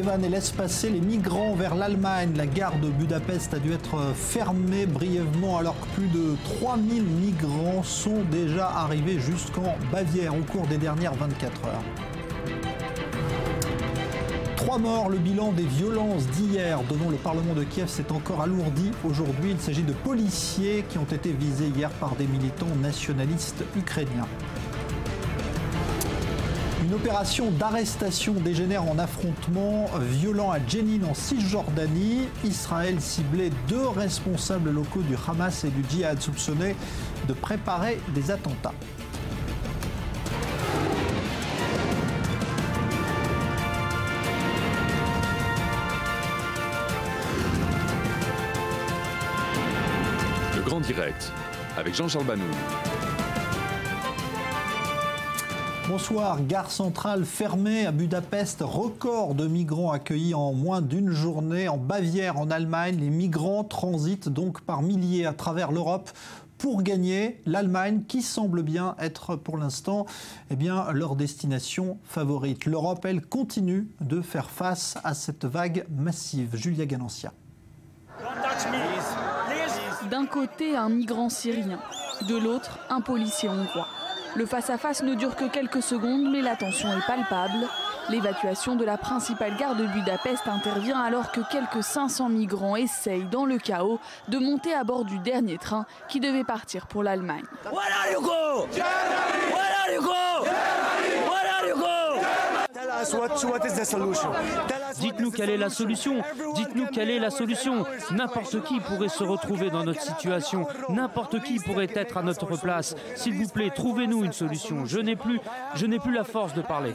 minivan et laisse passer les migrants vers l'Allemagne. La gare de Budapest a dû être fermée brièvement alors que plus de 3000 migrants sont déjà arrivés jusqu'en Bavière au cours des dernières 24 heures. 3 morts, le bilan des violences d'hier devant le Parlement de Kiev s'est encore alourdi aujourd'hui. Il s'agit de policiers qui ont été visés hier par des militants nationalistes ukrainiens. Une opération d'arrestation dégénère en affrontement violent à Jenin en Cisjordanie. Israël ciblait 2 responsables locaux du Hamas et du djihad soupçonnés de préparer des attentats. Le Grand Direct avec Jean-Charles Banou. Bonsoir. Gare centrale fermée à Budapest. Record de migrants accueillis en moins d'une journée. En Bavière, en Allemagne, les migrants transitent donc par milliers à travers l'Europe pour gagner l'Allemagne qui semble bien être pour l'instant leur destination favorite. L'Europe, elle, continue de faire face à cette vague massive. Julia Ganancia. D'un côté, un migrant syrien. De l'autre, un policier hongrois. Le face-à-face ne dure que quelques secondes, mais la tension est palpable. L'évacuation de la principale gare de Budapest intervient alors que quelques 500 migrants essayent, dans le chaos, de monter à bord du dernier train qui devait partir pour l'Allemagne. Dites-nous quelle est la solution. Dites-nous quelle est la solution. N'importe qui pourrait se retrouver dans notre situation. N'importe qui pourrait être à notre place. S'il vous plaît, trouvez-nous une solution. Je n'ai plus la force de parler.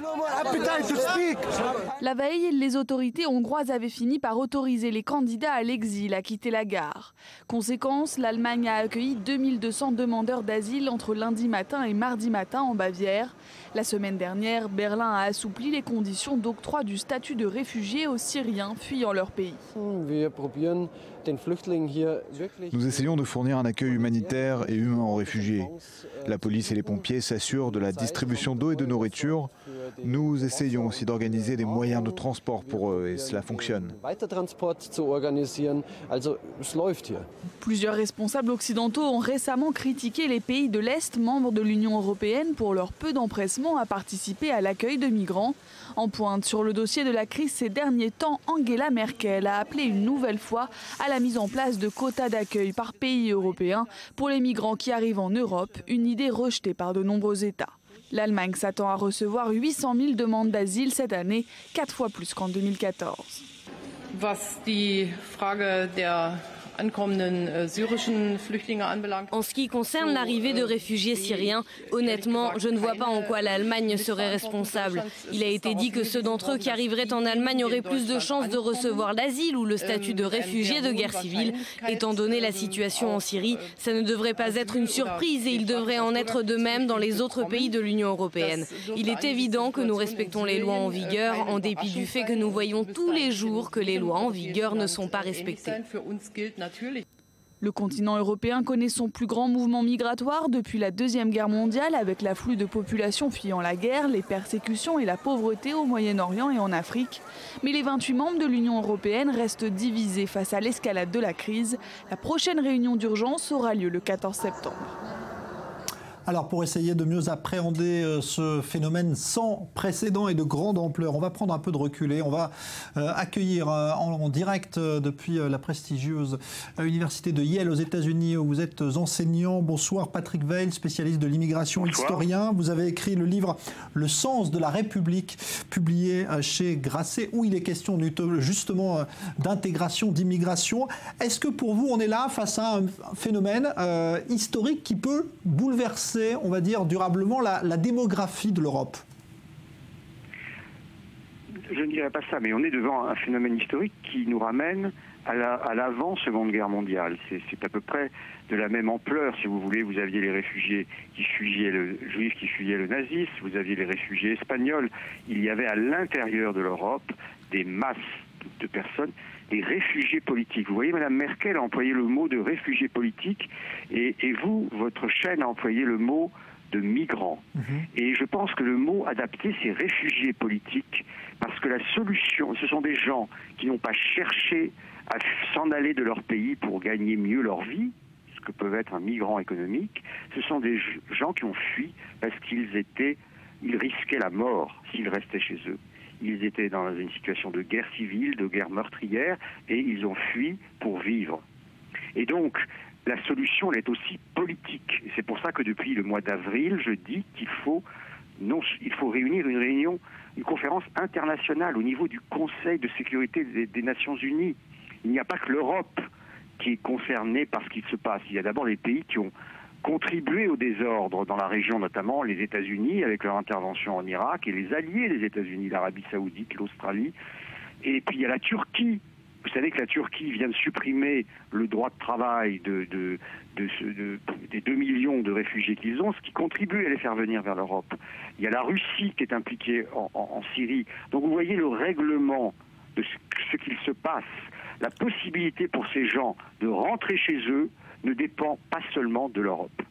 La veille, les autorités hongroises avaient fini par autoriser les candidats à l'exil à quitter la gare. Conséquence, l'Allemagne a accueilli 2200 demandeurs d'asile entre lundi matin et mardi matin en Bavière. La semaine dernière, Berlin a assoupli les conditions d'octroi du statut de réfugié aux Syriens fuyant leur pays. Nous essayons de fournir un accueil humanitaire et humain aux réfugiés. La police et les pompiers s'assurent de la distribution d'eau et de nourriture. Nous essayons aussi d'organiser des moyens de transport pour eux et cela fonctionne. Plusieurs responsables occidentaux ont récemment critiqué les pays de l'Est, membres de l'Union européenne, pour leur peu d'empressement à participer à l'accueil de migrants. En pointe sur le dossier de la crise ces derniers temps, Angela Merkel a appelé une nouvelle fois à la mise en place de quotas d'accueil par pays européen pour les migrants qui arrivent en Europe, une idée rejetée par de nombreux États. L'Allemagne s'attend à recevoir 800 000 demandes d'asile cette année, 4 fois plus qu'en 2014. En ce qui concerne l'arrivée de réfugiés syriens, honnêtement, je ne vois pas en quoi l'Allemagne serait responsable. Il a été dit que ceux d'entre eux qui arriveraient en Allemagne auraient plus de chances de recevoir l'asile ou le statut de réfugié de guerre civile. Étant donné la situation en Syrie, ça ne devrait pas être une surprise et il devrait en être de même dans les autres pays de l'Union européenne. Il est évident que nous respectons les lois en vigueur, en dépit du fait que nous voyons tous les jours que les lois en vigueur ne sont pas respectées. Le continent européen connaît son plus grand mouvement migratoire depuis la Deuxième Guerre mondiale, avec l'afflux de populations fuyant la guerre, les persécutions et la pauvreté au Moyen-Orient et en Afrique. Mais les 28 membres de l'Union européenne restent divisés face à l'escalade de la crise. La prochaine réunion d'urgence aura lieu le 14 septembre. Alors pour essayer de mieux appréhender ce phénomène sans précédent et de grande ampleur, on va prendre un peu de recul et on va accueillir en direct depuis la prestigieuse université de Yale aux États-Unis où vous êtes enseignant. Bonsoir Patrick Veil, spécialiste de l'immigration, historien. Vous avez écrit le livre Le sens de la République, publié chez Grasset, où il est question justement d'intégration, d'immigration. Est-ce que pour vous on est là face à un phénomène historique qui peut bouleverser, on va dire, durablement la démographie de l'Europe? Je ne dirais pas ça, mais on est devant un phénomène historique qui nous ramène à l'avant-Seconde Guerre mondiale. C'est à peu près de la même ampleur, si vous voulez. Vous aviez les réfugiés qui fuyaient juifs qui fuyaient le nazisme, vous aviez les réfugiés espagnols. Il y avait à l'intérieur de l'Europe des masses de personnes, des réfugiés politiques. Vous voyez, Mme Merkel a employé le mot de réfugiés politiques et vous, votre chaîne a employé le mot de migrants. Et je pense que le mot adapté, c'est réfugiés politiques, parce que la solution, ce sont des gens qui n'ont pas cherché à s'en aller de leur pays pour gagner mieux leur vie, ce que peut être un migrant économique. Ce sont des gens qui ont fui parce qu'ils risquaient la mort s'ils restaient chez eux. Ils étaient dans une situation de guerre civile, de guerre meurtrière, et ils ont fui pour vivre. Et donc, la solution, elle est aussi politique. Et c'est pour ça que depuis le mois d'avril, je dis qu'il faut réunir une conférence internationale au niveau du Conseil de sécurité des Nations Unies. Il n'y a pas que l'Europe qui est concernée par ce qui se passe. Il y a d'abord les pays qui ont contribué au désordre dans la région, notamment les États-Unis avec leur intervention en Irak et les alliés des États-Unis, l'Arabie Saoudite, l'Australie. Et puis il y a la Turquie. Vous savez que la Turquie vient de supprimer le droit de travail des 2 millions de réfugiés qu'ils ont, ce qui contribue à les faire venir vers l'Europe. Il y a la Russie qui est impliquée en Syrie. Donc vous voyez le règlement de ce qu'il se passe, la possibilité pour ces gens de rentrer chez eux ne dépend pas seulement de l'Europe.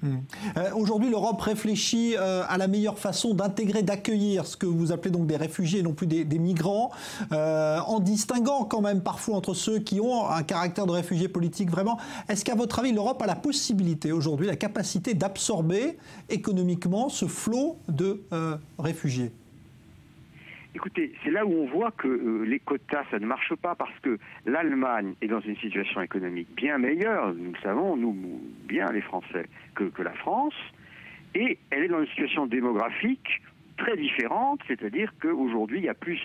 Aujourd'hui, l'Europe réfléchit à la meilleure façon d'intégrer, d'accueillir ce que vous appelez donc des réfugiés et non plus des migrants, en distinguant quand même parfois entre ceux qui ont un caractère de réfugiés politiques vraiment. Est-ce qu'à votre avis, l'Europe a la possibilité aujourd'hui, la capacité d'absorber économiquement ce flot de réfugiés ? Écoutez, c'est là où on voit que les quotas, ça ne marche pas, parce que l'Allemagne est dans une situation économique bien meilleure, nous le savons, nous, bien les Français, que la France, et elle est dans une situation démographique très différente, c'est-à-dire qu'aujourd'hui, il y a plus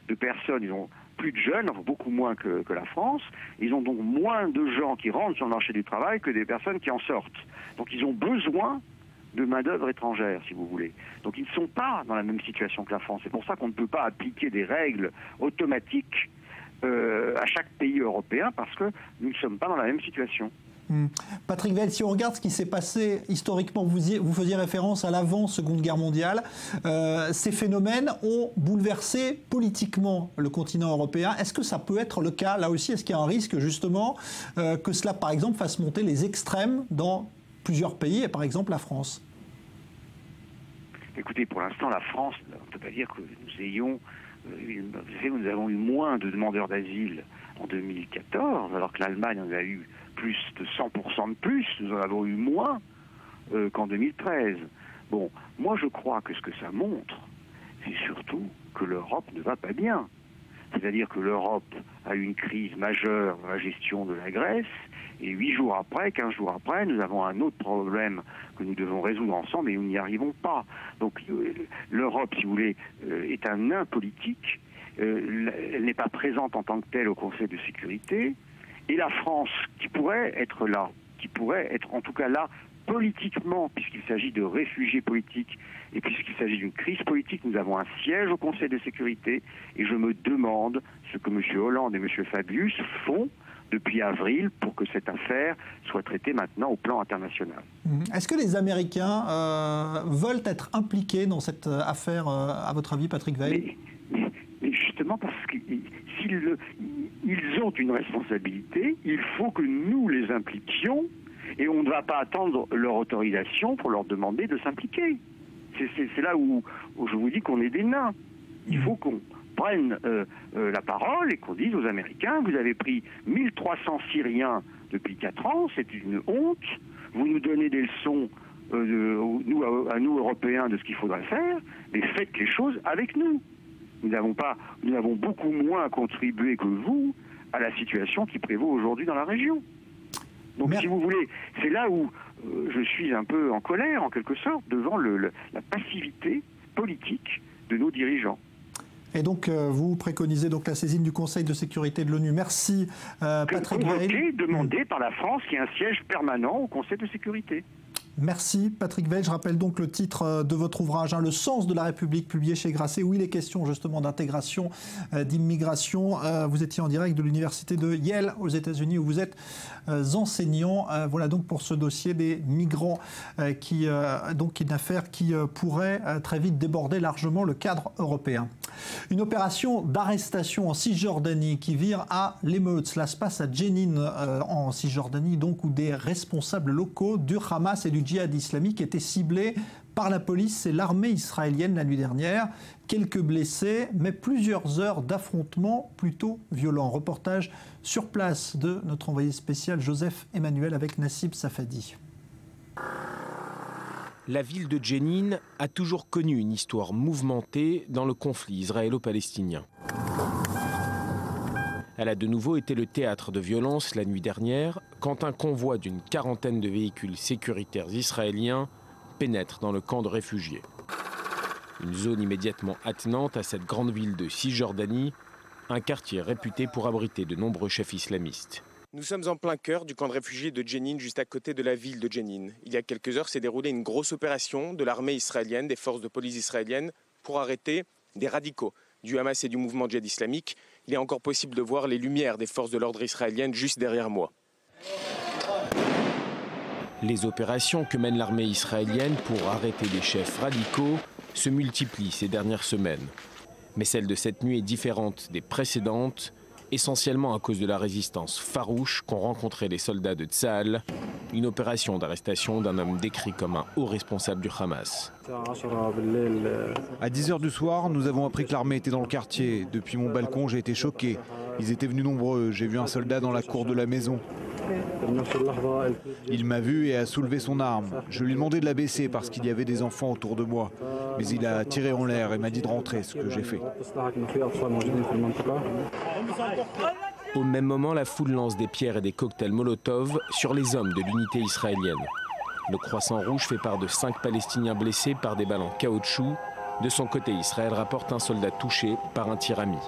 de personnes, ils ont plus de jeunes, enfin beaucoup moins que la France, ils ont donc moins de gens qui rentrent sur le marché du travail que des personnes qui en sortent. Donc ils ont besoin de main-d'œuvre étrangère, si vous voulez. Donc ils ne sont pas dans la même situation que la France. C'est pour ça qu'on ne peut pas appliquer des règles automatiques à chaque pays européen, parce que nous ne sommes pas dans la même situation. Patrick Veyl, si on regarde ce qui s'est passé historiquement, vous faisiez référence à l'avant-Seconde Guerre mondiale, ces phénomènes ont bouleversé politiquement le continent européen. Est-ce que ça peut être le cas, là aussi? Est-ce qu'il y a un risque, justement, que cela, par exemple, fasse monter les extrêmes dans plusieurs pays, et par exemple la France? Écoutez, pour l'instant, la France, on ne peut pas dire que nous avons eu moins de demandeurs d'asile en 2014, alors que l'Allemagne en a eu plus de 100% de plus, nous en avons eu moins qu'en 2013. Bon, moi je crois que ce que ça montre, c'est surtout que l'Europe ne va pas bien. C'est-à-dire que l'Europe a eu une crise majeure dans la gestion de la Grèce, et 8 jours après, 15 jours après, nous avons un autre problème que nous devons résoudre ensemble et nous n'y arrivons pas. Donc l'Europe, si vous voulez, est un nain politique. Elle n'est pas présente en tant que telle au Conseil de sécurité. Et la France, qui pourrait être là, qui pourrait être en tout cas là politiquement, puisqu'il s'agit de réfugiés politiques et puisqu'il s'agit d'une crise politique, nous avons un siège au Conseil de sécurité, et je me demande ce que M. Hollande et M. Fabius font depuis avril pour que cette affaire soit traitée maintenant au plan international. Est-ce que les Américains veulent être impliqués dans cette affaire, à votre avis, Patrick Veyl? Mais justement parce qu'ils ont une responsabilité, il faut que nous les impliquions, et on ne va pas attendre leur autorisation pour leur demander de s'impliquer. C'est là où je vous dis qu'on est des nains. Il faut qu'on prenne la parole et qu'on dise aux Américains: vous avez pris 1300 Syriens depuis 4 ans, c'est une honte, vous nous donnez des leçons à nous Européens de ce qu'il faudrait faire, mais faites les choses avec nous. Nous avons beaucoup moins contribué que vous à la situation qui prévaut aujourd'hui dans la région. Donc, si vous voulez, c'est là où je suis un peu en colère, en quelque sorte, devant la passivité politique de nos dirigeants. Et donc, vous préconisez donc la saisine du Conseil de sécurité de l'ONU. Merci, Patrick Veyl. Demandé par la France, qui a un siège permanent au Conseil de sécurité. Merci Patrick Veyl. Je rappelle donc le titre de votre ouvrage, Le sens de la République, publié chez Grasset, où il est question justement d'intégration, d'immigration. Vous étiez en direct de l'université de Yale aux États-Unis, où vous êtes enseignant. Voilà donc pour ce dossier des migrants, donc une affaire qui pourrait très vite déborder largement le cadre européen. Une opération d'arrestation en Cisjordanie qui vire à l'émeute. Cela se passe à Jenin en Cisjordanie, donc, où des responsables locaux du Hamas et du djihad islamique étaient ciblés par la police et l'armée israélienne la nuit dernière. Quelques blessés, mais plusieurs heures d'affrontements plutôt violents. Reportage sur place de notre envoyé spécial Joseph Emmanuel avec Nassib Safadi. La ville de Jenin a toujours connu une histoire mouvementée dans le conflit israélo-palestinien. Elle a de nouveau été le théâtre de violences la nuit dernière quand un convoi d'une quarantaine de véhicules sécuritaires israéliens pénètre dans le camp de réfugiés. Une zone immédiatement attenante à cette grande ville de Cisjordanie, un quartier réputé pour abriter de nombreux chefs islamistes. Nous sommes en plein cœur du camp de réfugiés de Jenin, juste à côté de la ville de Jenin. Il y a quelques heures s'est déroulée une grosse opération de l'armée israélienne, des forces de police israéliennes, pour arrêter des radicaux du Hamas et du mouvement djihad islamique. Il est encore possible de voir les lumières des forces de l'ordre israéliennes juste derrière moi. Les opérations que mène l'armée israélienne pour arrêter des chefs radicaux se multiplient ces dernières semaines. Mais celle de cette nuit est différente des précédentes, essentiellement à cause de la résistance farouche qu'ont rencontré les soldats de Tsahal, une opération d'arrestation d'un homme décrit comme un haut responsable du Hamas. À 10h du soir, nous avons appris que l'armée était dans le quartier. Depuis mon balcon, j'ai été choqué. Ils étaient venus nombreux. J'ai vu un soldat dans la cour de la maison. Il m'a vu et a soulevé son arme. Je lui ai demandé de la baisser parce qu'il y avait des enfants autour de moi. Mais il a tiré en l'air et m'a dit de rentrer, ce que j'ai fait. Au même moment, la foule lance des pierres et des cocktails Molotov sur les hommes de l'unité israélienne. Le Croissant Rouge fait part de 5 Palestiniens blessés par des balles en caoutchouc. De son côté, Israël rapporte un soldat touché par un tir ami.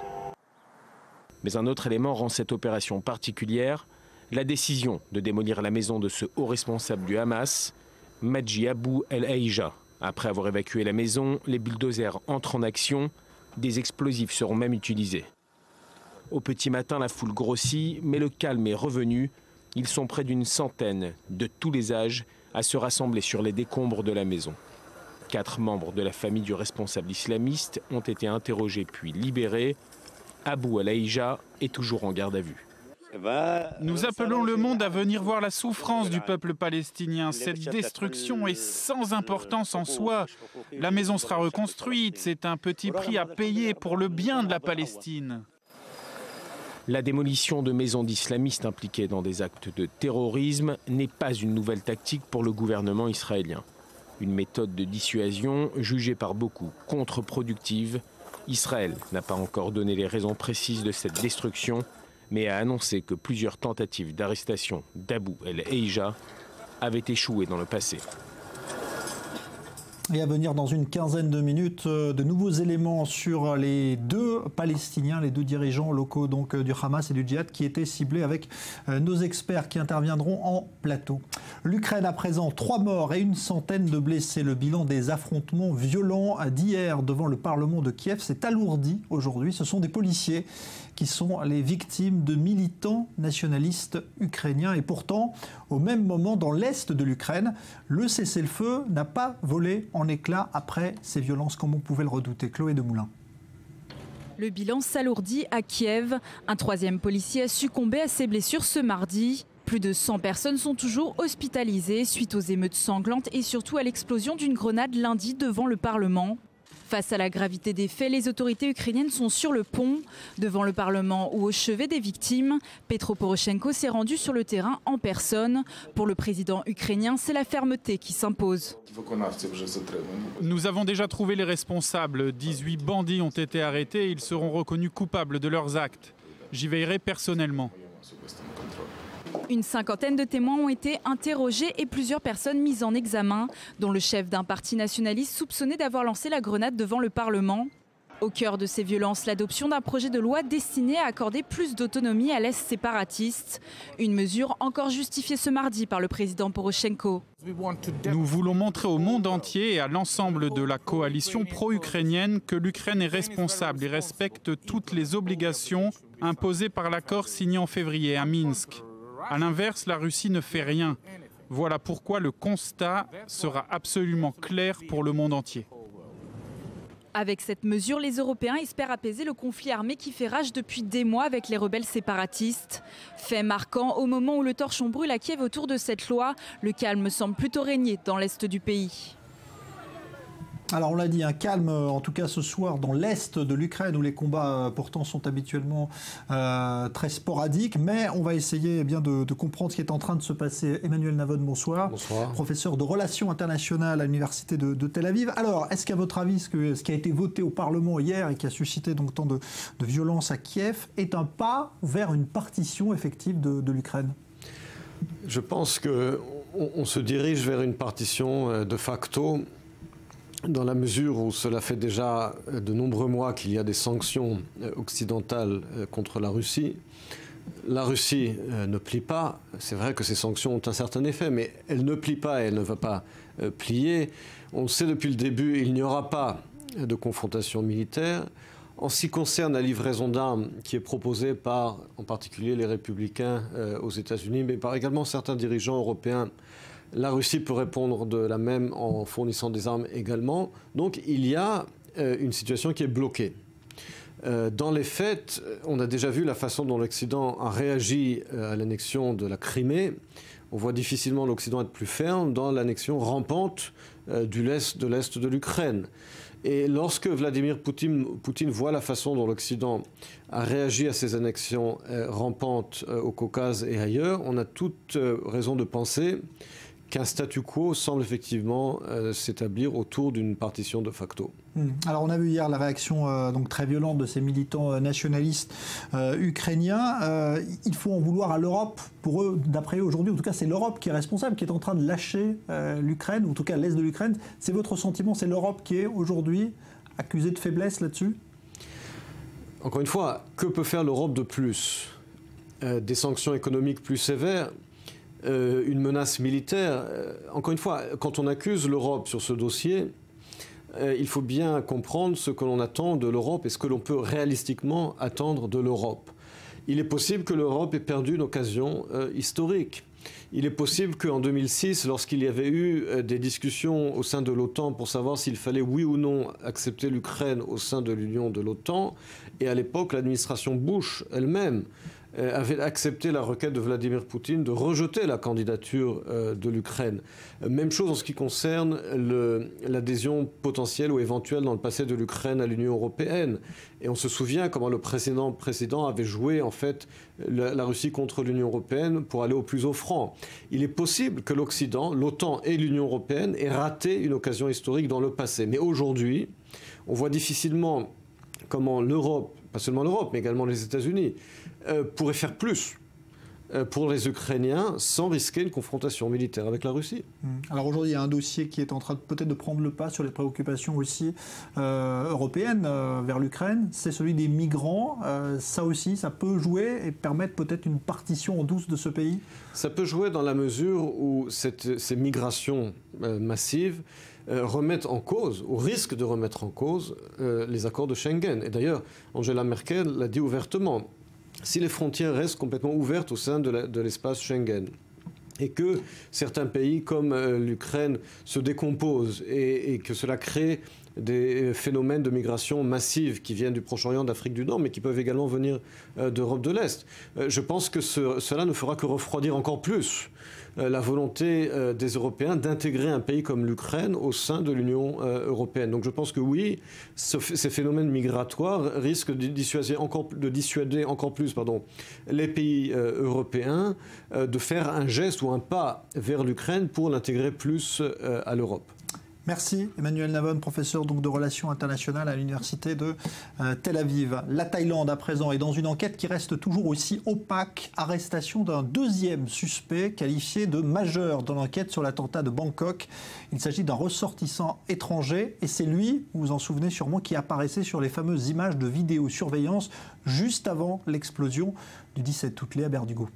Mais un autre élément rend cette opération particulière, la décision de démolir la maison de ce haut responsable du Hamas, Madji Abu El-Aïja. Après avoir évacué la maison, les bulldozers entrent en action. Des explosifs seront même utilisés. Au petit matin, la foule grossit, mais le calme est revenu. Ils sont près d'une centaine, de tous les âges, à se rassembler sur les décombres de la maison. 4 membres de la famille du responsable islamiste ont été interrogés puis libérés. Abu El-Aïja est toujours en garde à vue. Nous appelons le monde à venir voir la souffrance du peuple palestinien. Cette destruction est sans importance en soi. La maison sera reconstruite. C'est un petit prix à payer pour le bien de la Palestine. La démolition de maisons d'islamistes impliqués dans des actes de terrorisme n'est pas une nouvelle tactique pour le gouvernement israélien. Une méthode de dissuasion jugée par beaucoup contre-productive. Israël n'a pas encore donné les raisons précises de cette destruction, mais a annoncé que plusieurs tentatives d'arrestation d'Abu El-Aïja avaient échoué dans le passé. Et à venir dans une quinzaine de minutes, de nouveaux éléments sur les 2 Palestiniens, les 2 dirigeants locaux donc, du Hamas et du Djihad qui étaient ciblés avec nos experts qui interviendront en plateau. L'Ukraine à présent, 3 morts et une centaine de blessés. Le bilan des affrontements violents d'hier devant le Parlement de Kiev s'est alourdi aujourd'hui. Ce sont des policiers qui sont les victimes de militants nationalistes ukrainiens. Et pourtant, au même moment, dans l'est de l'Ukraine, le cessez-le-feu n'a pas volé en éclats après ces violences, comme on pouvait le redouter. Chloé Demoulin. Le bilan s'alourdit à Kiev. Un 3e policier a succombé à ses blessures ce mardi. Plus de 100 personnes sont toujours hospitalisées suite aux émeutes sanglantes et surtout à l'explosion d'une grenade lundi devant le Parlement. Face à la gravité des faits, les autorités ukrainiennes sont sur le pont. Devant le Parlement ou au chevet des victimes, Petro Poroshenko s'est rendu sur le terrain en personne. Pour le président ukrainien, c'est la fermeté qui s'impose. Nous avons déjà trouvé les responsables. 18 bandits ont été arrêtés et ils seront reconnus coupables de leurs actes. J'y veillerai personnellement. Une cinquantaine de témoins ont été interrogés et plusieurs personnes mises en examen, dont le chef d'un parti nationaliste soupçonné d'avoir lancé la grenade devant le Parlement. Au cœur de ces violences, l'adoption d'un projet de loi destiné à accorder plus d'autonomie à l'Est séparatiste. Une mesure encore justifiée ce mardi par le président Poroshenko. Nous voulons montrer au monde entier et à l'ensemble de la coalition pro-ukrainienne que l'Ukraine est responsable et respecte toutes les obligations imposées par l'accord signé en février à Minsk. A l'inverse, la Russie ne fait rien. Voilà pourquoi le constat sera absolument clair pour le monde entier. Avec cette mesure, les Européens espèrent apaiser le conflit armé qui fait rage depuis des mois avec les rebelles séparatistes. Fait marquant, au moment où le torchon brûle à Kiev autour de cette loi, le calme semble plutôt régner dans l'est du pays. Alors on l'a dit, un calme en tout cas ce soir dans l'est de l'Ukraine où les combats pourtant sont habituellement très sporadiques, mais on va essayer eh bien, de comprendre ce qui est en train de se passer. Emmanuel Navon, bonsoir. Bonsoir. Professeur de relations internationales à l'université de Tel Aviv. Alors est-ce qu'à votre avis ce qui a été voté au Parlement hier et qui a suscité donc tant de violence à Kiev est un pas vers une partition effective de l'Ukraine? Je pense qu'on se dirige vers une partition de facto, dans la mesure où cela fait déjà de nombreux mois qu'il y a des sanctions occidentales contre la Russie. La Russie ne plie pas. C'est vrai que ces sanctions ont un certain effet, mais elle ne plie pas et elle ne va pas plier. On le sait depuis le début, il n'y aura pas de confrontation militaire. En ce qui concerne la livraison d'armes qui est proposée par, en particulier, les républicains aux États-Unis, mais par également certains dirigeants européens, la Russie peut répondre de la même en fournissant des armes également. Donc il y a une situation qui est bloquée. Dans les faits, on a déjà vu la façon dont l'Occident a réagi à l'annexion de la Crimée. On voit difficilement l'Occident être plus ferme dans l'annexion rampante de l'Est de l'Ukraine. Et lorsque Vladimir Poutine voit la façon dont l'Occident a réagi à ces annexions rampantes au Caucase et ailleurs, on a toute raison de penser qu'un statu quo semble effectivement s'établir autour d'une partition de facto. Alors on a vu hier la réaction donc très violente de ces militants nationalistes ukrainiens. Il faut en vouloir à l'Europe. Pour eux, d'après eux aujourd'hui, en tout cas c'est l'Europe qui est responsable, qui est en train de lâcher l'Ukraine, ou en tout cas l'Est de l'Ukraine. C'est votre sentiment, c'est l'Europe qui est aujourd'hui accusée de faiblesse là-dessus? Encore une fois, que peut faire l'Europe de plus? Des sanctions économiques plus sévères? Une menace militaire. Encore une fois, quand on accuse l'Europe sur ce dossier, il faut bien comprendre ce que l'on attend de l'Europe et ce que l'on peut réalistiquement attendre de l'Europe. Il est possible que l'Europe ait perdu une occasion historique. Il est possible qu'en 2006, lorsqu'il y avait eu des discussions au sein de l'OTAN pour savoir s'il fallait oui ou non accepter l'Ukraine au sein de l'Union de l'OTAN, et à l'époque l'administration Bush elle-même avait accepté la requête de Vladimir Poutine de rejeter la candidature de l'Ukraine. Même chose en ce qui concerne l'adhésion potentielle ou éventuelle dans le passé de l'Ukraine à l'Union européenne. Et on se souvient comment le précédent avait joué en fait la Russie contre l'Union européenne pour aller au plus offrant. Il est possible que l'Occident, l'OTAN et l'Union européenne aient raté une occasion historique dans le passé. Mais aujourd'hui, on voit difficilement comment l'Europe, pas seulement l'Europe, mais également les États-Unis, pourrait faire plus pour les Ukrainiens sans risquer une confrontation militaire avec la Russie. Alors aujourd'hui, il y a un dossier qui est en train peut-être de prendre le pas sur les préoccupations aussi européennes vers l'Ukraine. C'est celui des migrants. Ça aussi, ça peut jouer et permettre peut-être une partition en douce de ce pays? Ça peut jouer dans la mesure où ces migrations massives remettent en cause, ou risquent de remettre en cause, les accords de Schengen. Et d'ailleurs, Angela Merkel l'a dit ouvertement. Si les frontières restent complètement ouvertes au sein de l'espace Schengen et que certains pays comme l'Ukraine se décomposent et que cela crée des phénomènes de migration massive qui viennent du Proche-Orient, d'Afrique du Nord, mais qui peuvent également venir d'Europe de l'Est. Je pense que cela ne fera que refroidir encore plus la volonté des Européens d'intégrer un pays comme l'Ukraine au sein de l'Union européenne. Donc je pense que oui, ces phénomènes migratoires risquent de dissuader encore plus les pays européens de faire un geste ou un pas vers l'Ukraine pour l'intégrer plus à l'Europe. Merci Emmanuel Navon, professeur donc de relations internationales à l'université de Tel Aviv. La Thaïlande à présent est dans une enquête qui reste toujours aussi opaque. Arrestation d'un deuxième suspect qualifié de majeur dans l'enquête sur l'attentat de Bangkok. Il s'agit d'un ressortissant étranger et c'est lui, vous vous en souvenez sûrement, qui apparaissait sur les fameuses images de vidéosurveillance juste avant l'explosion du 17 août. Léa Berdugo.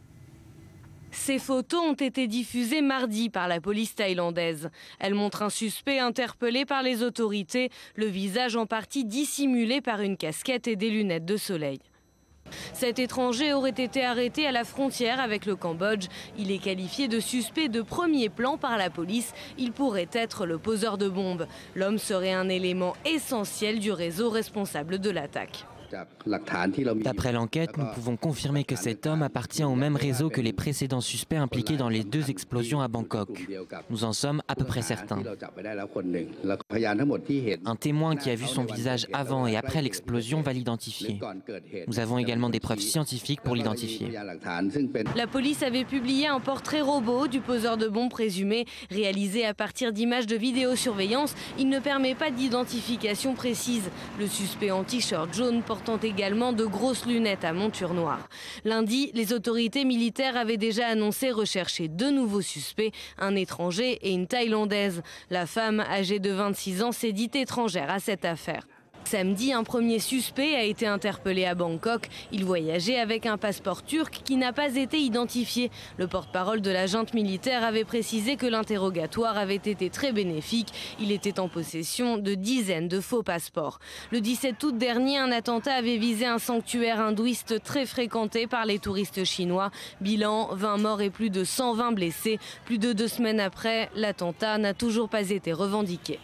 Ces photos ont été diffusées mardi par la police thaïlandaise. Elles montrent un suspect interpellé par les autorités, le visage en partie dissimulé par une casquette et des lunettes de soleil. Cet étranger aurait été arrêté à la frontière avec le Cambodge. Il est qualifié de suspect de premier plan par la police. Il pourrait être le poseur de bombes. L'homme serait un élément essentiel du réseau responsable de l'attaque. D'après l'enquête, nous pouvons confirmer que cet homme appartient au même réseau que les précédents suspects impliqués dans les 2 explosions à Bangkok. Nous en sommes à peu près certains. Un témoin qui a vu son visage avant et après l'explosion va l'identifier. Nous avons également des preuves scientifiques pour l'identifier. La police avait publié un portrait robot du poseur de bombes présumé. Réalisé à partir d'images de vidéosurveillance, il ne permet pas d'identification précise. Le suspect en t-shirt jaune portant également de grosses lunettes à monture noire. Lundi, les autorités militaires avaient déjà annoncé rechercher 2 nouveaux suspects, un étranger et une Thaïlandaise. La femme, âgée de 26 ans, s'est dite étrangère à cette affaire. Samedi, un premier suspect a été interpellé à Bangkok. Il voyageait avec un passeport turc qui n'a pas été identifié. Le porte-parole de la junte militaire avait précisé que l'interrogatoire avait été très bénéfique. Il était en possession de dizaines de faux passeports. Le 17 août dernier, un attentat avait visé un sanctuaire hindouiste très fréquenté par les touristes chinois. Bilan, 20 morts et plus de 120 blessés. Plus de 2 semaines après, l'attentat n'a toujours pas été revendiqué.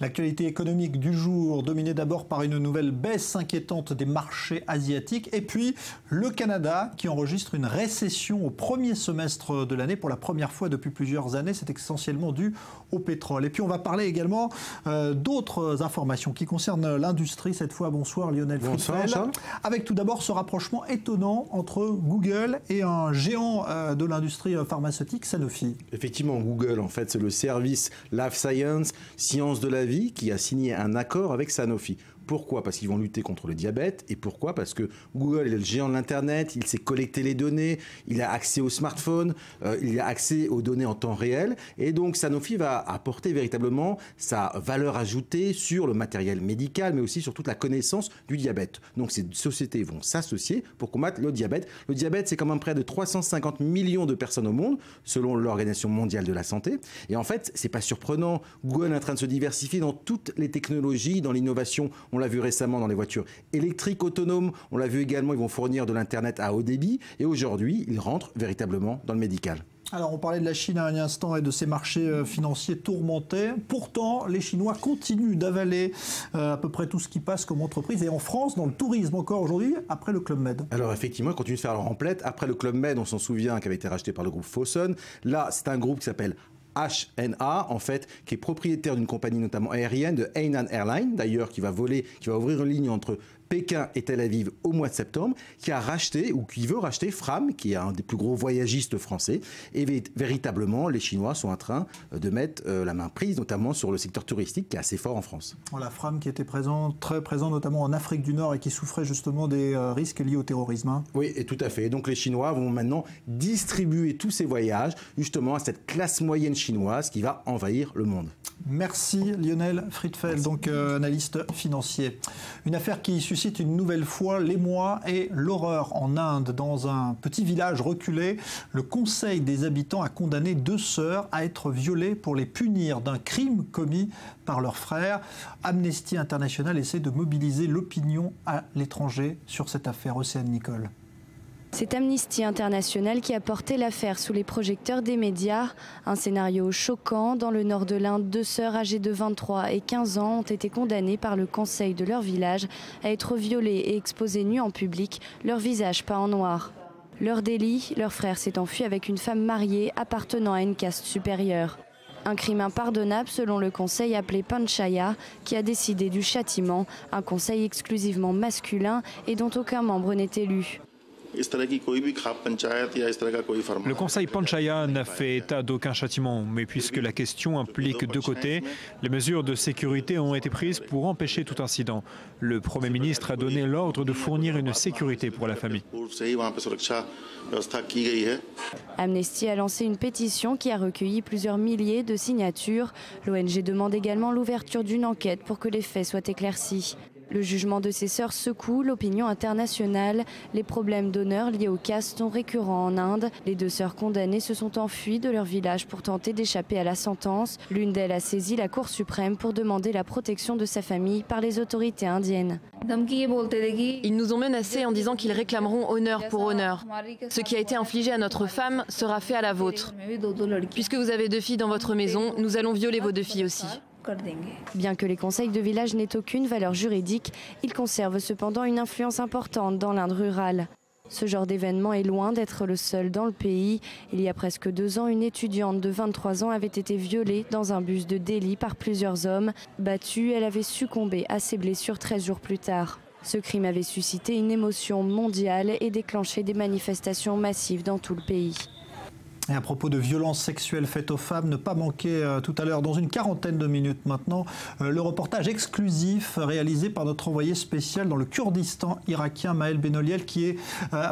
L'actualité économique du jour, dominée d'abord par une nouvelle baisse inquiétante des marchés asiatiques, et puis le Canada qui enregistre une récession au premier semestre de l'année pour la première fois depuis plusieurs années. C'est essentiellement dû au pétrole. Et puis on va parler également d'autres informations qui concernent l'industrie. Cette fois, bonsoir Lionel Friedfeld. Avec tout d'abord ce rapprochement étonnant entre Google et un géant de l'industrie pharmaceutique, Sanofi. Effectivement, Google, en fait, c'est le service Life Science, sciences de la vie, qui a signé un accord avec Sanofi. Pourquoi? Parce qu'ils vont lutter contre le diabète. Et pourquoi? Parce que Google est le géant de l'Internet, il sait collecter les données, il a accès aux smartphones, il a accès aux données en temps réel. Et donc Sanofi va apporter véritablement sa valeur ajoutée sur le matériel médical, mais aussi sur toute la connaissance du diabète. Donc ces sociétés vont s'associer pour combattre le diabète. Le diabète, c'est quand même près de 350 millions de personnes au monde, selon l'Organisation mondiale de la santé. Et en fait, c'est pas surprenant. Google est en train de se diversifier dans toutes les technologies, dans l'innovation. On l'a vu récemment dans les voitures électriques autonomes. On l'a vu également, ils vont fournir de l'Internet à haut débit. Et aujourd'hui, ils rentrent véritablement dans le médical. Alors, on parlait de la Chine à un instant et de ses marchés financiers tourmentés. Pourtant, les Chinois continuent d'avaler à peu près tout ce qui passe comme entreprise. Et en France, dans le tourisme encore aujourd'hui, après le Club Med. Alors, effectivement, ils continuent de faire leur emplette. Après le Club Med, on s'en souvient, qui avait été racheté par le groupe Fosun. Là, c'est un groupe qui s'appelle HNA, en fait, qui est propriétaire d'une compagnie notamment aérienne, de Hainan Airlines, d'ailleurs, qui va ouvrir une ligne entre Pékin et Tel Aviv au mois de septembre, qui a racheté, ou qui veut racheter Fram, qui est un des plus gros voyagistes français. Et véritablement, les Chinois sont en train de mettre la main prise, notamment sur le secteur touristique, qui est assez fort en France. La Fram qui était très présent notamment en Afrique du Nord et qui souffrait justement des risques liés au terrorisme. Oui, et tout à fait. Donc les Chinois vont maintenant distribuer tous ces voyages, justement, à cette classe moyenne chinoise qui va envahir le monde. Merci Lionel Friedfeld, donc analyste financier. Une affaire qui suscite une nouvelle fois l'émoi et l'horreur en Inde. Dans un petit village reculé, le Conseil des habitants a condamné 2 sœurs à être violées pour les punir d'un crime commis par leurs frères. Amnesty International essaie de mobiliser l'opinion à l'étranger sur cette affaire. Océane Nicole. C'est Amnesty International qui a porté l'affaire sous les projecteurs des médias. Un scénario choquant. Dans le nord de l'Inde, 2 sœurs âgées de 23 et 15 ans ont été condamnées par le conseil de leur village à être violées et exposées nues en public, leur visage peint en noir. Leur délit, leur frère s'est enfui avec une femme mariée appartenant à une caste supérieure. Un crime impardonnable selon le conseil appelé Panchaya, qui a décidé du châtiment, un conseil exclusivement masculin et dont aucun membre n'est élu. Le conseil Panchaya n'a fait état d'aucun châtiment, mais puisque la question implique 2 côtés, les mesures de sécurité ont été prises pour empêcher tout incident. Le Premier ministre a donné l'ordre de fournir une sécurité pour la famille. Amnesty a lancé une pétition qui a recueilli plusieurs milliers de signatures. L'ONG demande également l'ouverture d'une enquête pour que les faits soient éclaircis. Le jugement de ces sœurs secoue l'opinion internationale. Les problèmes d'honneur liés aux castes sont récurrents en Inde. Les 2 sœurs condamnées se sont enfuies de leur village pour tenter d'échapper à la sentence. L'une d'elles a saisi la Cour suprême pour demander la protection de sa famille par les autorités indiennes. Ils nous ont menacés en disant qu'ils réclameront honneur pour honneur. Ce qui a été infligé à notre femme sera fait à la vôtre. Puisque vous avez 2 filles dans votre maison, nous allons violer vos 2 filles aussi. Bien que les conseils de village n'aient aucune valeur juridique, ils conservent cependant une influence importante dans l'Inde rurale. Ce genre d'événement est loin d'être le seul dans le pays. Il y a presque 2 ans, une étudiante de 23 ans avait été violée dans un bus de Delhi par plusieurs hommes. Battue, elle avait succombé à ses blessures 13 jours plus tard. Ce crime avait suscité une émotion mondiale et déclenché des manifestations massives dans tout le pays. Et à propos de violences sexuelles faites aux femmes, ne pas manquer tout à l'heure, dans une quarantaine de minutes maintenant, le reportage exclusif réalisé par notre envoyé spécial dans le Kurdistan irakien, Maël Benoliel, qui est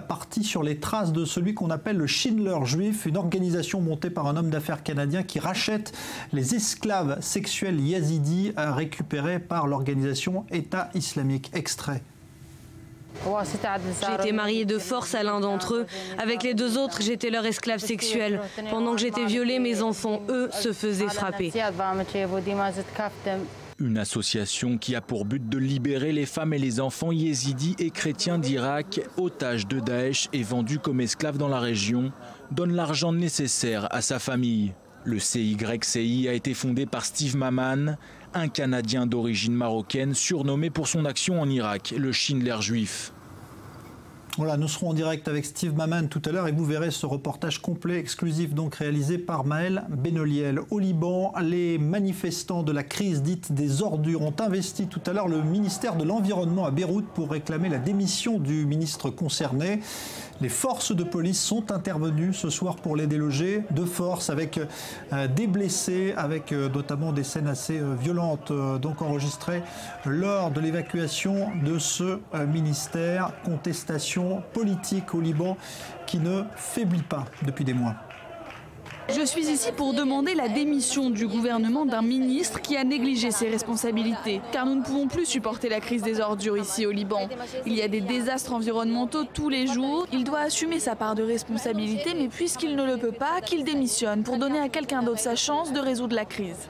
parti sur les traces de celui qu'on appelle le Schindler juif, une organisation montée par un homme d'affaires canadien qui rachète les esclaves sexuels yazidis récupérés par l'organisation État islamique. Extrait. J'ai été mariée de force à l'un d'entre eux. Avec les 2 autres, j'étais leur esclave sexuelle. Pendant que j'étais violée, mes enfants, eux, se faisaient frapper. Une association qui a pour but de libérer les femmes et les enfants yézidis et chrétiens d'Irak, otages de Daesh et vendus comme esclaves dans la région, donne l'argent nécessaire à sa famille. Le CYCI a été fondé par Steve Maman, un Canadien d'origine marocaine surnommé pour son action en Irak, le Schindler juif. Voilà, nous serons en direct avec Steve Maman tout à l'heure et vous verrez ce reportage complet, exclusif, donc réalisé par Maël Benoliel. Au Liban, les manifestants de la crise dite des ordures ont investi tout à l'heure le ministère de l'Environnement à Beyrouth pour réclamer la démission du ministre concerné. Les forces de police sont intervenues ce soir pour les déloger de force avec des blessés, avec notamment des scènes assez violentes donc enregistrées lors de l'évacuation de ce ministère. Contestation politique au Liban qui ne faiblit pas depuis des mois. Je suis ici pour demander la démission du gouvernement d'un ministre qui a négligé ses responsabilités. Car nous ne pouvons plus supporter la crise des ordures ici au Liban. Il y a des désastres environnementaux tous les jours. Il doit assumer sa part de responsabilité, mais puisqu'il ne le peut pas, qu'il démissionne pour donner à quelqu'un d'autre sa chance de résoudre la crise.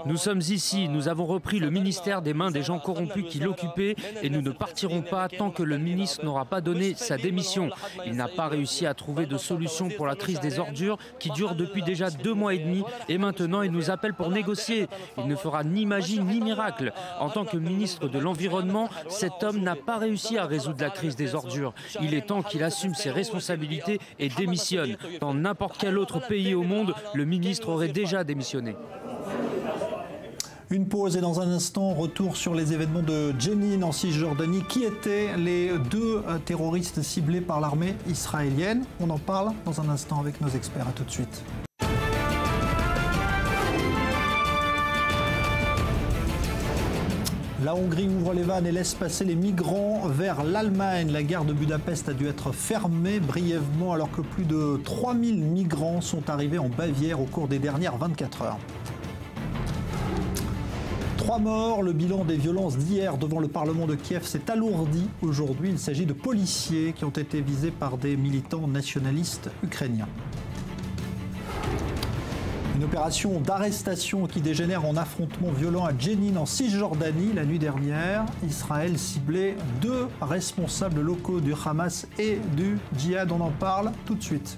Nous sommes ici, nous avons repris le ministère des mains des gens corrompus qui l'occupaient et nous ne partirons pas tant que le ministre n'aura pas donné sa démission. Il n'a pas réussi à trouver de solution pour la crise des ordures qui dure depuis déjà 2 mois et demi et maintenant il nous appelle pour négocier. Il ne fera ni magie ni miracle. En tant que ministre de l'Environnement, cet homme n'a pas réussi à résoudre la crise des ordures. Il est temps qu'il assume ses responsabilités et démissionne. Dans n'importe quel autre pays au monde, le ministre aurait déjà démissionné. Une pause et dans un instant, retour sur les événements de Jenin en Cisjordanie. Qui étaient les 2 terroristes ciblés par l'armée israélienne? On en parle dans un instant avec nos experts. À tout de suite. La Hongrie ouvre les vannes et laisse passer les migrants vers l'Allemagne. La gare de Budapest a dû être fermée brièvement alors que plus de 3000 migrants sont arrivés en Bavière au cours des dernières 24 heures. 3 morts, le bilan des violences d'hier devant le Parlement de Kiev s'est alourdi aujourd'hui. Il s'agit de policiers qui ont été visés par des militants nationalistes ukrainiens. Une opération d'arrestation qui dégénère en affrontement violent à Jenin en Cisjordanie la nuit dernière. Israël ciblait 2 responsables locaux du Hamas et du djihad. On en parle tout de suite.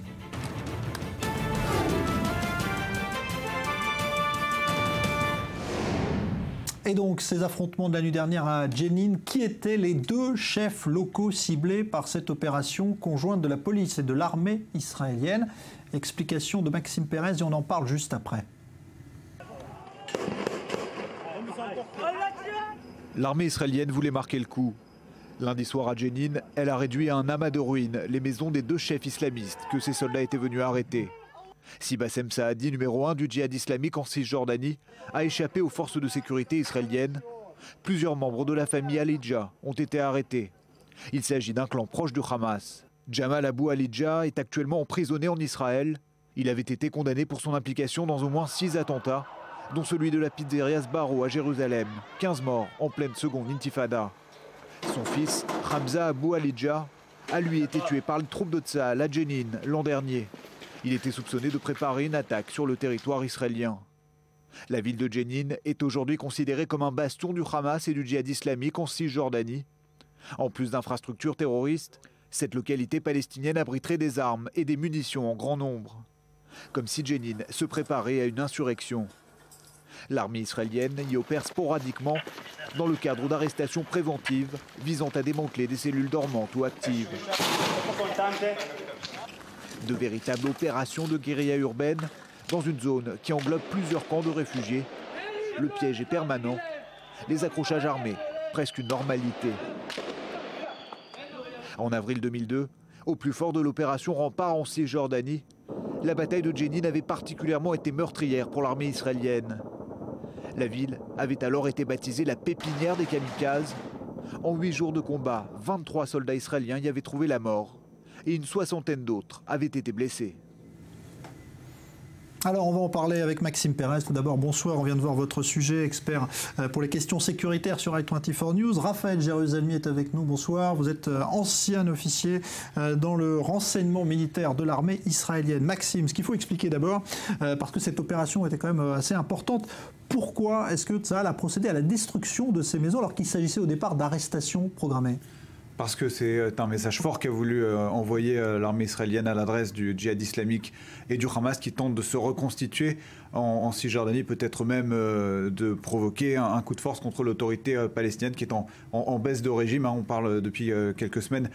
Et donc, ces affrontements de la nuit dernière à Jenin, qui étaient les 2 chefs locaux ciblés par cette opération conjointe de la police et de l'armée israélienne? Explication de Maxime Pérez et on en parle juste après. L'armée israélienne voulait marquer le coup. Lundi soir à Jenin, elle a réduit à un amas de ruines les maisons des 2 chefs islamistes que ses soldats étaient venus arrêter. Sibassem Saadi, numéro 1 du djihad islamique en Cisjordanie, a échappé aux forces de sécurité israéliennes. Plusieurs membres de la famille Alidja ont été arrêtés. Il s'agit d'un clan proche du Hamas. Jamal Abou Alidja est actuellement emprisonné en Israël. Il avait été condamné pour son implication dans au moins 6 attentats, dont celui de la pizzeria Sbarro à Jérusalem, 15 morts en pleine seconde intifada. Son fils, Hamza Abou Alidja, a lui été tué par les troupes de Tsahal à Jenin l'an dernier. Il était soupçonné de préparer une attaque sur le territoire israélien. La ville de Jenin est aujourd'hui considérée comme un bastion du Hamas et du djihad islamique en Cisjordanie. En plus d'infrastructures terroristes, cette localité palestinienne abriterait des armes et des munitions en grand nombre. Comme si Jenin se préparait à une insurrection. L'armée israélienne y opère sporadiquement dans le cadre d'arrestations préventives visant à démanteler des cellules dormantes ou actives. De véritables opérations de guérilla urbaine dans une zone qui englobe plusieurs camps de réfugiés. Le piège est permanent, les accrochages armés, presque une normalité. En avril 2002, au plus fort de l'opération Rempart en Cisjordanie, la bataille de Jenin avait particulièrement été meurtrière pour l'armée israélienne. La ville avait alors été baptisée la pépinière des kamikazes. En 8 jours de combat, 23 soldats israéliens y avaient trouvé la mort et une soixantaine d'autres avaient été blessés. Alors on va en parler avec Maxime Pérez. Tout d'abord, bonsoir, on vient de voir votre sujet, expert pour les questions sécuritaires sur i24 News. Raphaël Jérusalemi est avec nous, bonsoir. Vous êtes ancien officier dans le renseignement militaire de l'armée israélienne. Maxime, ce qu'il faut expliquer d'abord, parce que cette opération était quand même assez importante, pourquoi est-ce que Tsahal a procédé à la destruction de ces maisons alors qu'il s'agissait au départ d'arrestations programmées ? Parce que c'est un message fort qu'a voulu envoyer l'armée israélienne à l'adresse du djihad islamique et du Hamas qui tente de se reconstituer en Cisjordanie, peut-être même de provoquer un coup de force contre l'autorité palestinienne qui est en baisse de régime. On parle depuis quelques semaines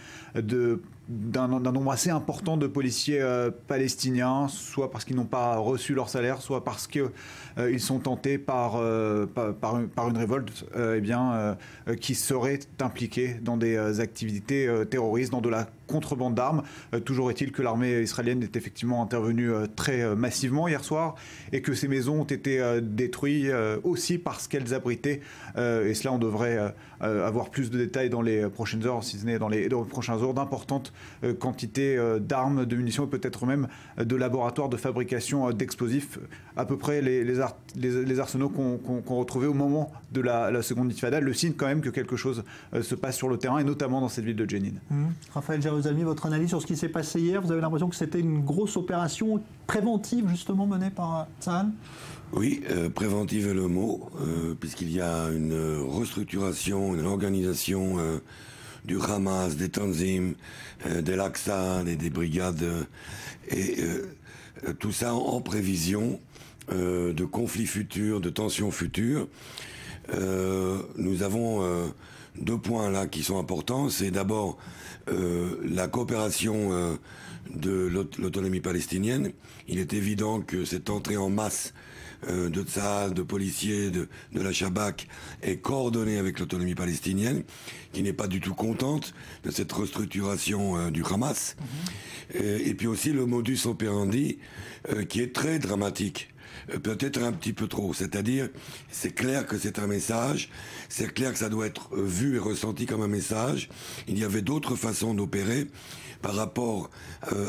d'un nombre assez important de policiers palestiniens, soit parce qu'ils n'ont pas reçu leur salaire, soit parce qu'ils sont tentés par une révolte qui serait impliquée dans des activités terroristes, dans de la contrebande d'armes. Toujours est-il que l'armée israélienne est effectivement intervenue très massivement hier soir et que ces maisons ont été détruites aussi parce qu'elles abritaient, et cela on devrait avoir plus de détails dans les prochaines heures, si ce n'est dans les prochains jours, d'importantes quantités d'armes, de munitions et peut-être même de laboratoires de fabrication d'explosifs, à peu près les arsenaux qu'on retrouvait au moment de la seconde intifada, le signe quand même que quelque chose se passe sur le terrain et notamment dans cette ville de Jenin. Raphaël Jérusalemi, votre analyse sur ce qui s'est passé hier, vous avez l'impression que c'était une grosse opération préventive justement menée par Tsahal ? Oui, préventive est le mot, puisqu'il y a une restructuration, une organisation du Hamas, des Tanzim, des Al-Aqsa, des brigades, et tout ça en prévision de conflits futurs, de tensions futures. Nous avons 2 points là qui sont importants. C'est d'abord la coopération de l'autonomie palestinienne. Il est évident que cette entrée en masse de Tsahal, de policiers, de la Shabak est coordonnée avec l'autonomie palestinienne, qui n'est pas du tout contente de cette restructuration du Hamas. Et puis aussi le modus operandi qui est très dramatique. Peut-être un petit peu trop, c'est-à-dire c'est clair que c'est un message, c'est clair que ça doit être vu et ressenti comme un message. Il y avait d'autres façons d'opérer. Par rapport